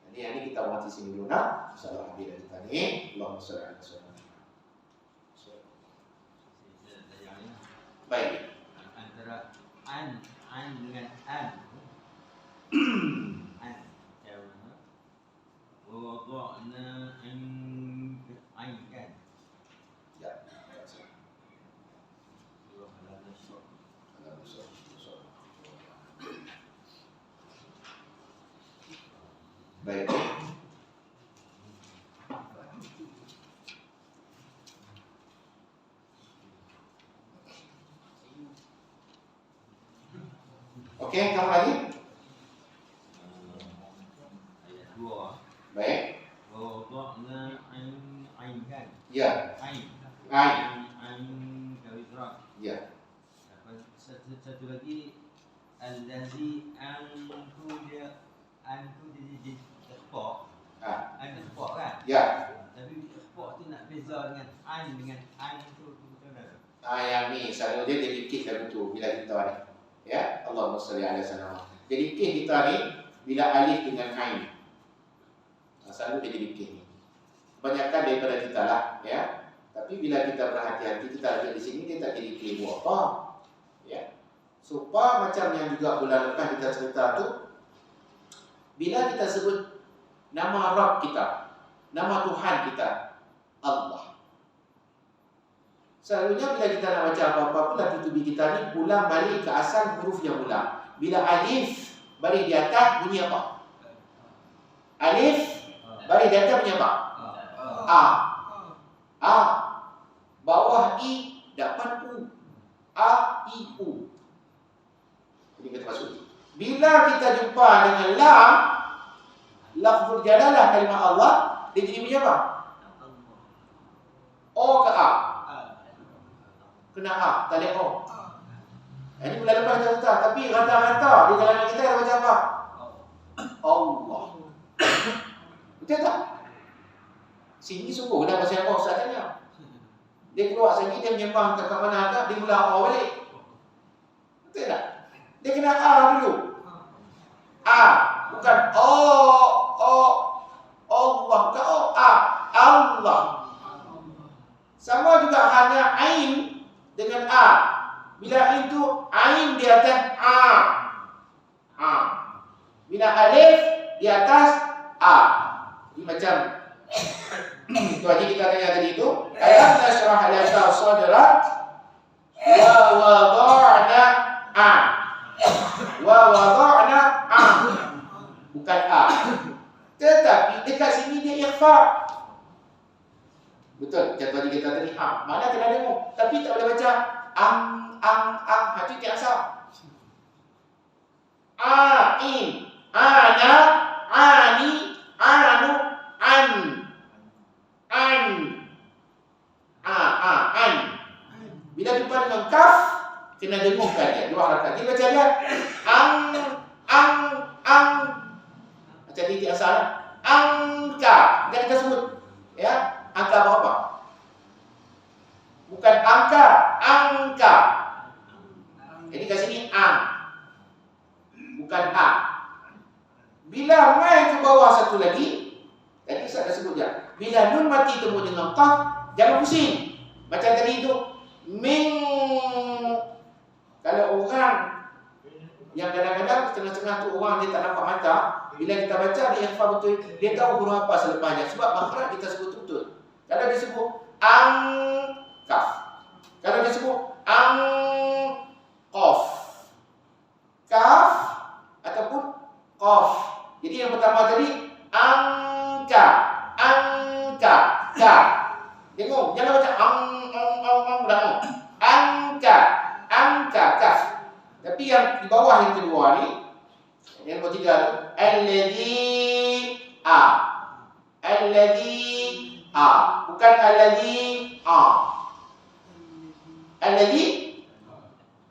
A: Jadi yang ini kita mati sini dulu nak. InsyaAllah habis dari kita ni. Allahumma shalli ala sayyidina Muhammad. Baik.
B: Antara an dengan an. An. Jauh mana? Wada'na an kan.
A: Ya.
B: Surah Al-Nasr.
A: Baik. Okey, kamu lagi?
B: Ayat 2.
A: Baik.
B: Wada'na an kan.
A: Ya.
B: Ain.
A: Ain.
B: Kawitra.
A: Ya.
B: Satu lagi allazi antu dia di ikhfa. Ada ikhfa kan?
A: Ya.
B: Tapi ikhfa tu nak beza dengan an tu macam mana?
A: Yang ni selalu dia jadi kih dah betul bila kita ni. Ya, Allahumma shalli ala sayyidina Muhammad. Jadi kih kita ni bila alif dengan ain. Selalu dia jadi kih ni. Kebanyakan daripada kita lah, ya. Tapi bila kita berhati-hati, kita lihat di sini dia tak jadi kih apa. Ya. Supaya macam yang juga bulan lepas kita cerita tu, bila kita sebut nama Rabb kita, nama Tuhan kita, Allah. Selalunya bila kita nak baca apa-apa pun lagi tubi kita ni pulang balik ke asal huruf yang mula. Bila alif baris di atas bunyi apa? Alif baris di atas bunyi apa? A. Bawah i, depan u. A, i, u. Ini kita masuk. Bila kita jumpa dengan lam, lafzul jalalah kalimah Allah, dia jadi bunyi apa? O ke A? Kena A, tak boleh O. Ini bulan lepas kita susah. Tapi rata-rata di kalangan kita ada baca apa? Allah. Betul tak? Sini sungguh dah pasal apa Ustaz tanya. Dia keluar sini, dia menyembah kat mana agak, dia mula A balik. Betul tak? Dia kena A dulu. A. Bukan Allah. Bukan A. Allah. Sama juga hanya Ain dengan A. Bila Ain tu, Ain di atas A. Bila Alif di atas A. Ini macam itu aja kita tanya tadi itu. Alam nashrah laka sadrak wa wada'na A. Wa wada'na A. Bukan A. Tetapi dekat sini dia ikhfa. Betul, contoh tadi kita tadi mana kena dengar. Tapi tak boleh baca hati tak asal. In, ana, ani, anu, an. Bila jumpa dengan kaf, kena dengungkan dia, dua harakat. Dia baca dia ang. Macam ni tak asal. Angka. Dia kita sebut. Ya, angka berapa? Bukan angka. Jadi kat sini ang. Bukan a. Bila mai ke bawah satu lagi, tadi saya dah sebut je. Bila nun mati temu dengan qaf, jangan pusing. Macam tadi itu kalau orang yang kadang-kadang setengah-setengah tu orang dia tak nampak mata, bila kita baca dia ikhfa betul, dia tahu huruf apa selepasnya sebab makhraj kita sebut betul. Kalau dia sebut kaf. Kalau dia sebut qaf. Kaf ataupun qaf. Jadi yang pertama tadi angka. Ka. Tengok, jangan baca dah. Angka kaf. Tapi yang di bawah yang kedua ni, yang nombor 3 tu, alladhi a. Bukan alladhi a. Alladhi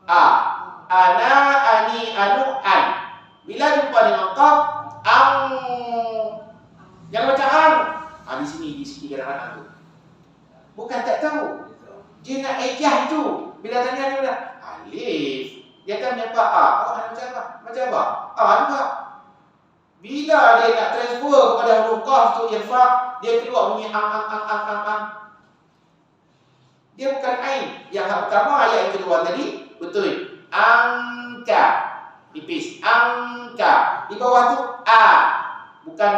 A: a. Ana, ani, anu, an. Bila jumpa dengan qaf, jangan baca di sini kadang-kadang tu. Bukan tak tahu. Dia nak ejah tu. Bila tanya dia bilang alif, dia akan menyapa A. Macam apa? Macam apa? A juga. Bila dia nak transfer kepada huruf qaf tu ikhfa, dia keluar bunyi ang. Dia bukan ain. Yang pertama ayat yang kedua tadi betul. Angka. Tipis. Angka. Di bawah tu A. Bukan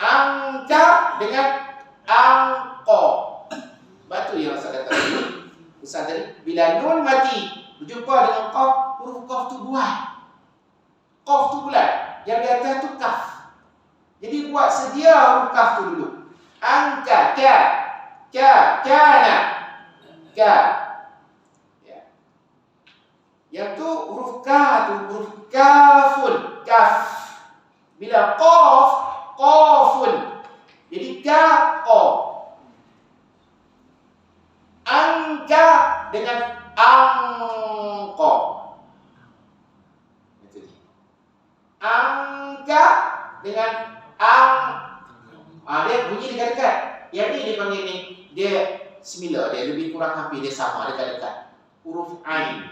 A: angka dengan angko. Batu yang saya kata tadi. Ustaz tadi, bila nun mati berjumpa dengan qaf, huruf qaf tu buat. Qaf tu bulat. Yang di atas tu kaf. Jadi buat sedia huruf kaf tu dulu. Angka, kana. Ka. Ya. Yang tu huruf ka tu huruf kafun, kaf. Bila qaf, qafun. Jadi ka, qaf. Angka dengan angko. Angka dengan dia bunyi dekat-dekat. Yang ni dia panggil ni, dia similar, dia lebih kurang hampir dia sama, dekat-dekat. Huruf ain,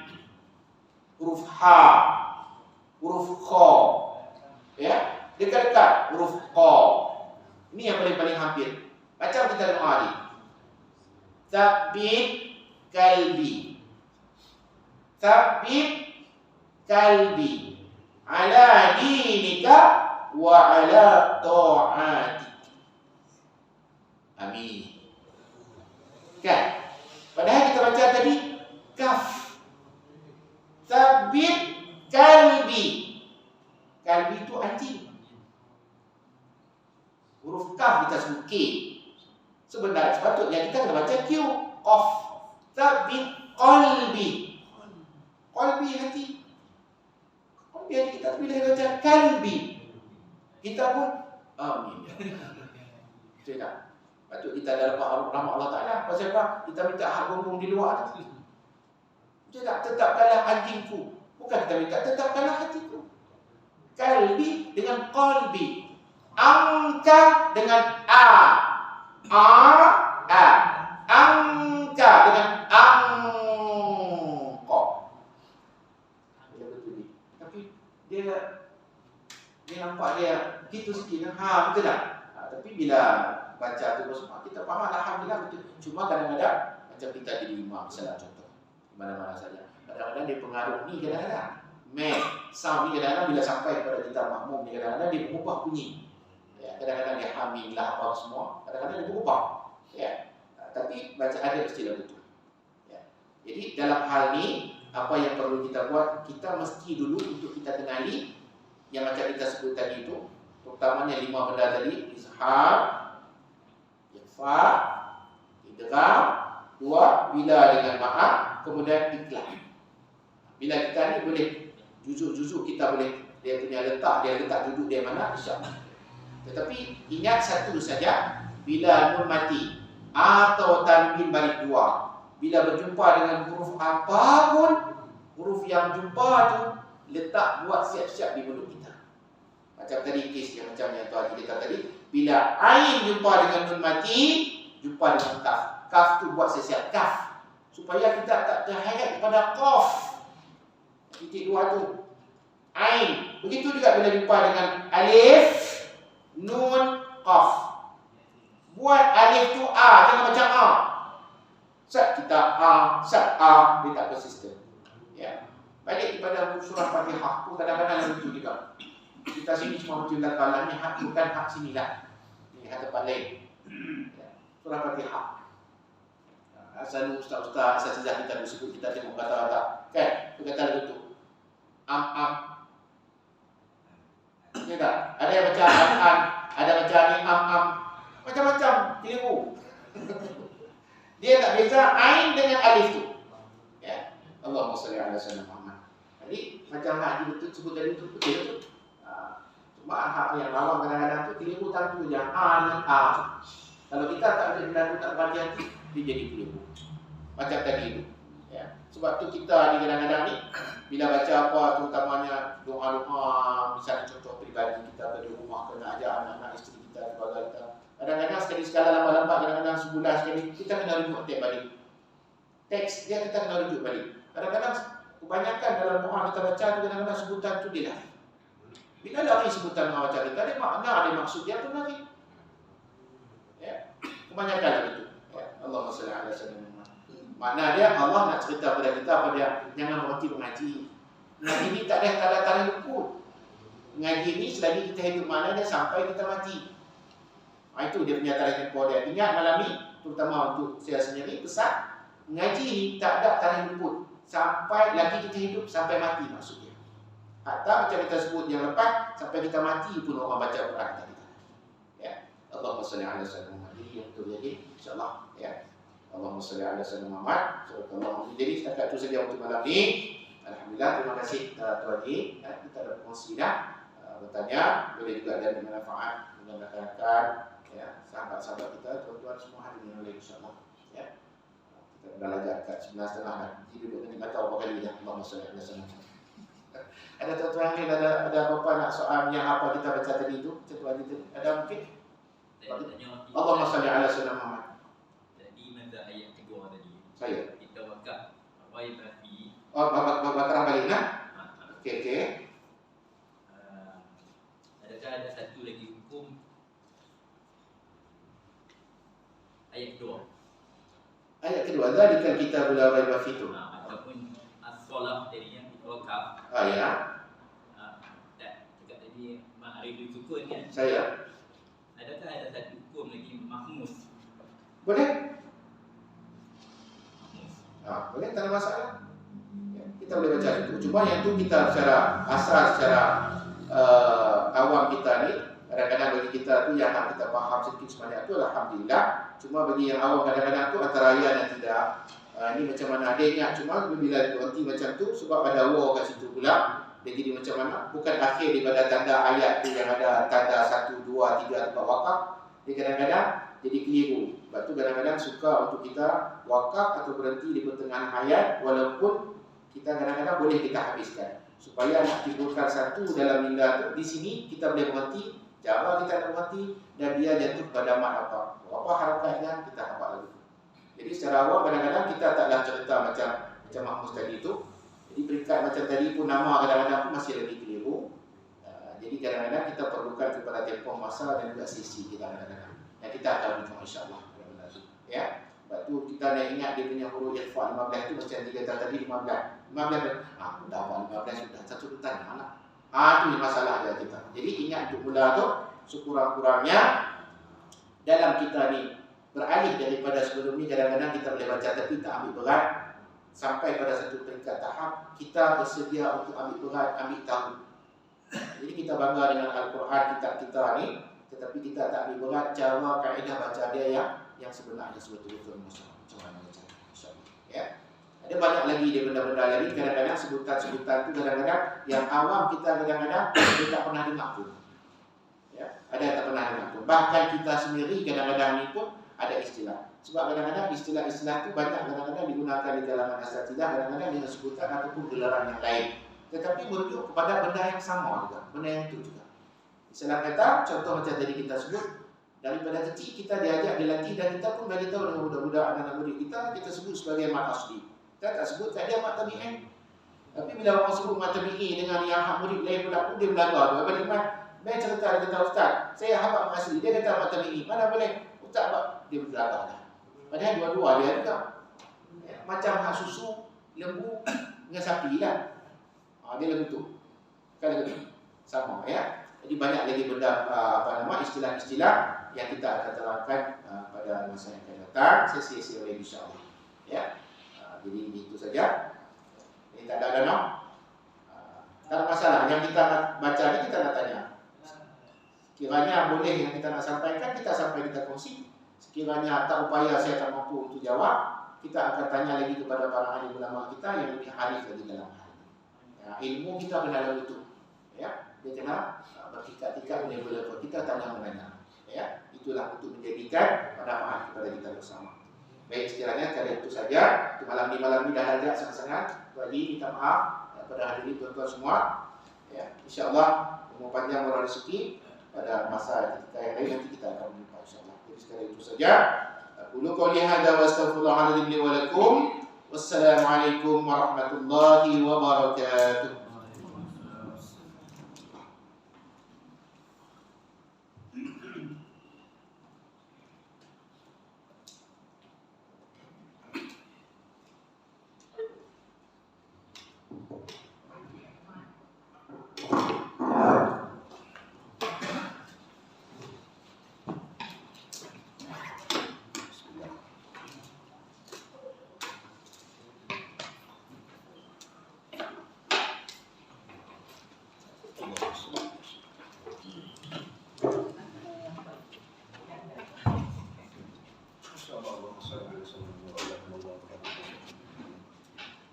A: huruf ha, huruf kha. Ya, dekat-dekat huruf qa. Ini yang paling hampir. Macam kita doa ni. Tsabbit qalbi. Tsabbit qalbi ala dinika wa ala ta'atik. Amin. Kan? Padahal kita baca tadi kaf. Tsabbit qalbi. Qalbi itu anjing. Huruf kaf kita sebut K. Sebenarnya sepatutnya kita kena baca Q. Qaf. Tsabbit qalbi. Qalbi hati. Qalbi hati kita bila kita baca kalbi, kita pun amin. Tidak. Patut kita dah dapat rahmat Allah Ta'ala. Pasal apa? Kita minta hak bumbung di luar tu. Dia tak tetapkanlah anjingku. Bukan kita minta tetapkanlah hatiku. Kalbi dengan qalbi. Angka dengan a. Angka dengan angko. Tapi dia nampak dia gitu sikit. Betul tak? Tapi bila baca tu semua kita faham, alhamdulillah betul. Cuma kadang-kadang macam kita jadi imam, misalnya contoh mana-mana saja. Kadang-kadang dia pengaruh ni, kadang-kadang sound ni kadang-kadang bila sampai kepada kita makmum ni kadang-kadang dia berubah bunyi. Ya, kadang-kadang dia hamil lah apa semua, kadang-kadang dia berubah. Ya. Tapi bacaan dia mestilah betul. Ya. Jadi dalam hal ni apa yang perlu kita buat, kita mesti dulu untuk kita kenali yang macam kita sebut tadi itu, terutamanya 5 benda tadi, izhar, ikhfa, idgham, 2 bila dengan ma'ah, kemudian ikhlas. Bila kita ni boleh juzuk-juzuk kita boleh, dia punya dia letak duduk dia mana, insya-Allah. Tetapi ingat satu saja, bila nun mati atau tanwin balik 2, bila berjumpa dengan huruf apapun, huruf yang jumpa tu letak buat siap-siap di mulut kita. Macam tadi kes yang macam yang tuan kita tadi, bila ain jumpa dengan nun mati, jumpa dengan kaf. Kaf tu buat siap-siap kaf, supaya kita tak terheret pada qaf. Titik 2 tu ain. Begitu juga bila jumpa dengan alif, nun, qaf. Buat alif tu a, jangan macam a. Sat kita a, sat a, dia tak konsisten. Ya. Balik kepada surah Fatihah tu kadang-kadang lucu juga. Kita sini cuma baca belakang ni, hak bukan hak sini lah. Ni hak tempat lain. Ya. Surah Fatihah. Asal ustaz-ustaz asatizah kita disebut, kita tengok kata-kata. Kan? Dia kata lagu tu. Am. Ya tak? Ada yang baca an, ada baca ni am. Macam-macam, keliru. Dia tak beza ain dengan alif tu. Ya. Allahumma salli ala sayyidina Muhammad. Jadi macam hak betul sebut tadi tu betul. Cuma hak yang lawang kadang-kadang tu keliru tantu je a dengan a. Kalau kita tak ada benda tak berhati-hati, dia jadi keliru. Macam tadi tu. Ya. Sebab tu kita ni kadang-kadang ni bila baca apa, terutamanya doa-doa, misalnya contoh peribadi kita pada rumah, kena ajak anak-anak isteri kita, keluarga kita. Kadang-kadang sekali-sekala lambat-lambat, kadang-kadang sebulan sekali, kita kena rujuk teks balik. Teks dia kita kena rujuk balik. Kadang-kadang kebanyakan dalam doa kita baca tu kadang-kadang sebutan tu dia lari. Bila lari sebutan doa baca kita, ada makna, ada maksud dia tu lari. Ya. Kebanyakan begitu. Ya. Allahumma salli ala sayyidina Muhammad. Makna dia Allah nak cerita kepada kita apa dia, jangan berhenti mengaji. Mengaji ni tak ada tarikh luput. Mengaji ni selagi kita hidup mana dia sampai kita mati. Itu dia punya tarikh luput dia. Ingat malam ni, terutama untuk saya sendiri, pesan mengaji ni tak ada tarikh luput. Sampai lagi kita hidup sampai mati maksudnya. Hatta macam kita sebut yang lepas, sampai kita mati pun orang baca Quran kita. Ya. Allahumma salli ala sayyidina Muhammad. Yang betul jadi insya-Allah ya. Allahumma salli ala sayyidina Muhammad. Jadi setakat itu saja untuk malam ni. Alhamdulillah, terima kasih Tuan Haji. Kita ada berkongsi dah. Bertanya, boleh juga ada manfaat dengan rakan-rakan, ya, sahabat-sahabat kita, tuan-tuan semua hadirin oleh insya-Allah. Ya. Kita dah belajar kat 11.30 dah. Jadi duduk ni baca berapa kali dah. Allahumma salli ala sayyidina Muhammad. Ada tuan-tuan lain ada apa-apa nak soal yang apa kita baca tadi tu? Tuan Haji tadi. Ada mungkin? Allahumma salli ala sayyidina Muhammad.
B: Ayat kedua tadi.
A: Saya.
B: Kita wakaf Rabi Rafi.
A: Oh, bakar balik nah. Okey.
B: Adakah ada satu lagi hukum ayat kedua?
A: Ayat kedua zalikal kitabul la raiba fihi.
B: Ataupun as-salah tadi yang kita wakaf.
A: Ya.
B: Dekat tadi ma'riful sukun kan.
A: Saya.
B: Adakah ada satu hukum lagi mahmus?
A: Boleh? Boleh, tak ada masalah. Ya, kita boleh baca itu. Cuma yang tu kita secara asal, secara awam kita ni, kadang-kadang bagi kita tu yang kita faham sedikit sebanyak tu, alhamdulillah. Cuma bagi yang awam kadang-kadang tu antara ayat dan tidak. Ini macam mana ada ingat, cuma bila berhenti macam tu, sebab ada waw kat situ pula, dia jadi macam mana? Bukan akhir daripada tanda ayat tu yang ada tanda 1, 2, 3 tempat wakaf. Dia kadang-kadang jadi keliru. Sebab tu kadang-kadang suka untuk kita wakaf atau berhenti di pertengahan ayat, walaupun kita kadang-kadang boleh kita habiskan. Supaya nak timbulkan satu dalam minda tu, di sini kita boleh berhenti, cara kita nak berhenti, dan dia jatuh pada mat apa. Apa harakatnya, kita hafal lagi. Jadi secara awam kadang-kadang kita taklah cerita macam Mahmud tadi tu. Jadi peringkat macam tadi pun nama kadang-kadang pun masih lagi keliru. Jadi kadang-kadang kita perlukan kepada tempoh masa dan juga sisi kita kadang-kadang. Dan kita akan berjumpa insya-Allah. Ya. Sebab tu kita nak ingat dia punya huruf ikhfa 15 tu macam dia kata tadi 15. 15 dah 15 sudah satu tanya lah. Tu masalah dia kita. Jadi ingat untuk mula tu sekurang-kurangnya dalam kita ni beralih daripada sebelum ni kadang-kadang kita boleh baca tapi tak ambil berat sampai pada satu peringkat tahap kita bersedia untuk ambil berat, ambil tahu. Jadi kita bangga dengan Al-Quran kitab kita ni, tetapi kita tak ambil berat cara kaedah baca dia yang sebenarnya sebetul-betul macam mana baca. Insya-Allah. Ya. Ada banyak lagi dia benda-benda lagi kadang-kadang sebutan-sebutan tu kadang-kadang yang awam kita kadang-kadang kita tak pernah dengar pun. Ya, ada tak pernah dengar pun. Bahkan kita sendiri kadang-kadang ni pun ada istilah. Sebab kadang-kadang istilah-istilah tu banyak kadang-kadang digunakan di kalangan asatidah, kadang-kadang dengan sebutan ataupun gelaran yang lain. Tetapi merujuk kepada benda yang sama juga, benda yang itu juga. Istilah kata, contoh macam tadi kita sebut, daripada kecil kita diajak dilatih dan kita pun bagi tahu dengan budak-budak anak-anak murid kita sebut sebagai mat asli. Kita tak sebut kat dia mat tabi'in. Tapi bila orang sebut mat tabi'i dengan yang hak murid lain pula pun dia melanggar. Apa dia mat? Dia cerita, dia kata ustaz, saya hafal mat asli. Dia kata mat tabi'i. Mana boleh? Ustaz apa? Dia melanggar dah. Padahal dua-dua dia juga. Ya, macam hak susu, lembu dengan sapi lah. Dia lagu tu. Kan lagu tu. Sama ya. Jadi banyak lagi benda istilah-istilah yang kita akan terangkan pada masa yang akan datang. Sesi-sesi lain insya-Allah. Ya. Jadi itu saja. Ini tak ada no. Tak ada masalah. Yang kita nak baca ni kita nak tanya. Sekiranya boleh yang kita nak sampaikan, kita sampai kita kongsi. Sekiranya tak upaya saya tak mampu untuk jawab, kita akan tanya lagi kepada para ahli ulama kita yang lebih harif lagi dalam hal ini. Ya, ilmu kita kena lalu itu. Ya, dia kena bertikat-tikat level-level. Kita tanya-menanya. Ya, itulah untuk menjadikan manfaat kepada kita bersama. Baik, sekiranya kali itu saja. Untuk malam ni dah ajak sangat-sangat. Lagi minta maaf kepada hadirin tuan-tuan semua. Ya, insya-Allah umur panjang orang rezeki pada masa kita yang lain nanti kita akan berjumpa insya-Allah. Jadi sekali itu saja. Aqulu qouli hadza wa astaghfirullahaladzim li wa lakum. Wassalamualaikum warahmatullahi wabarakatuh.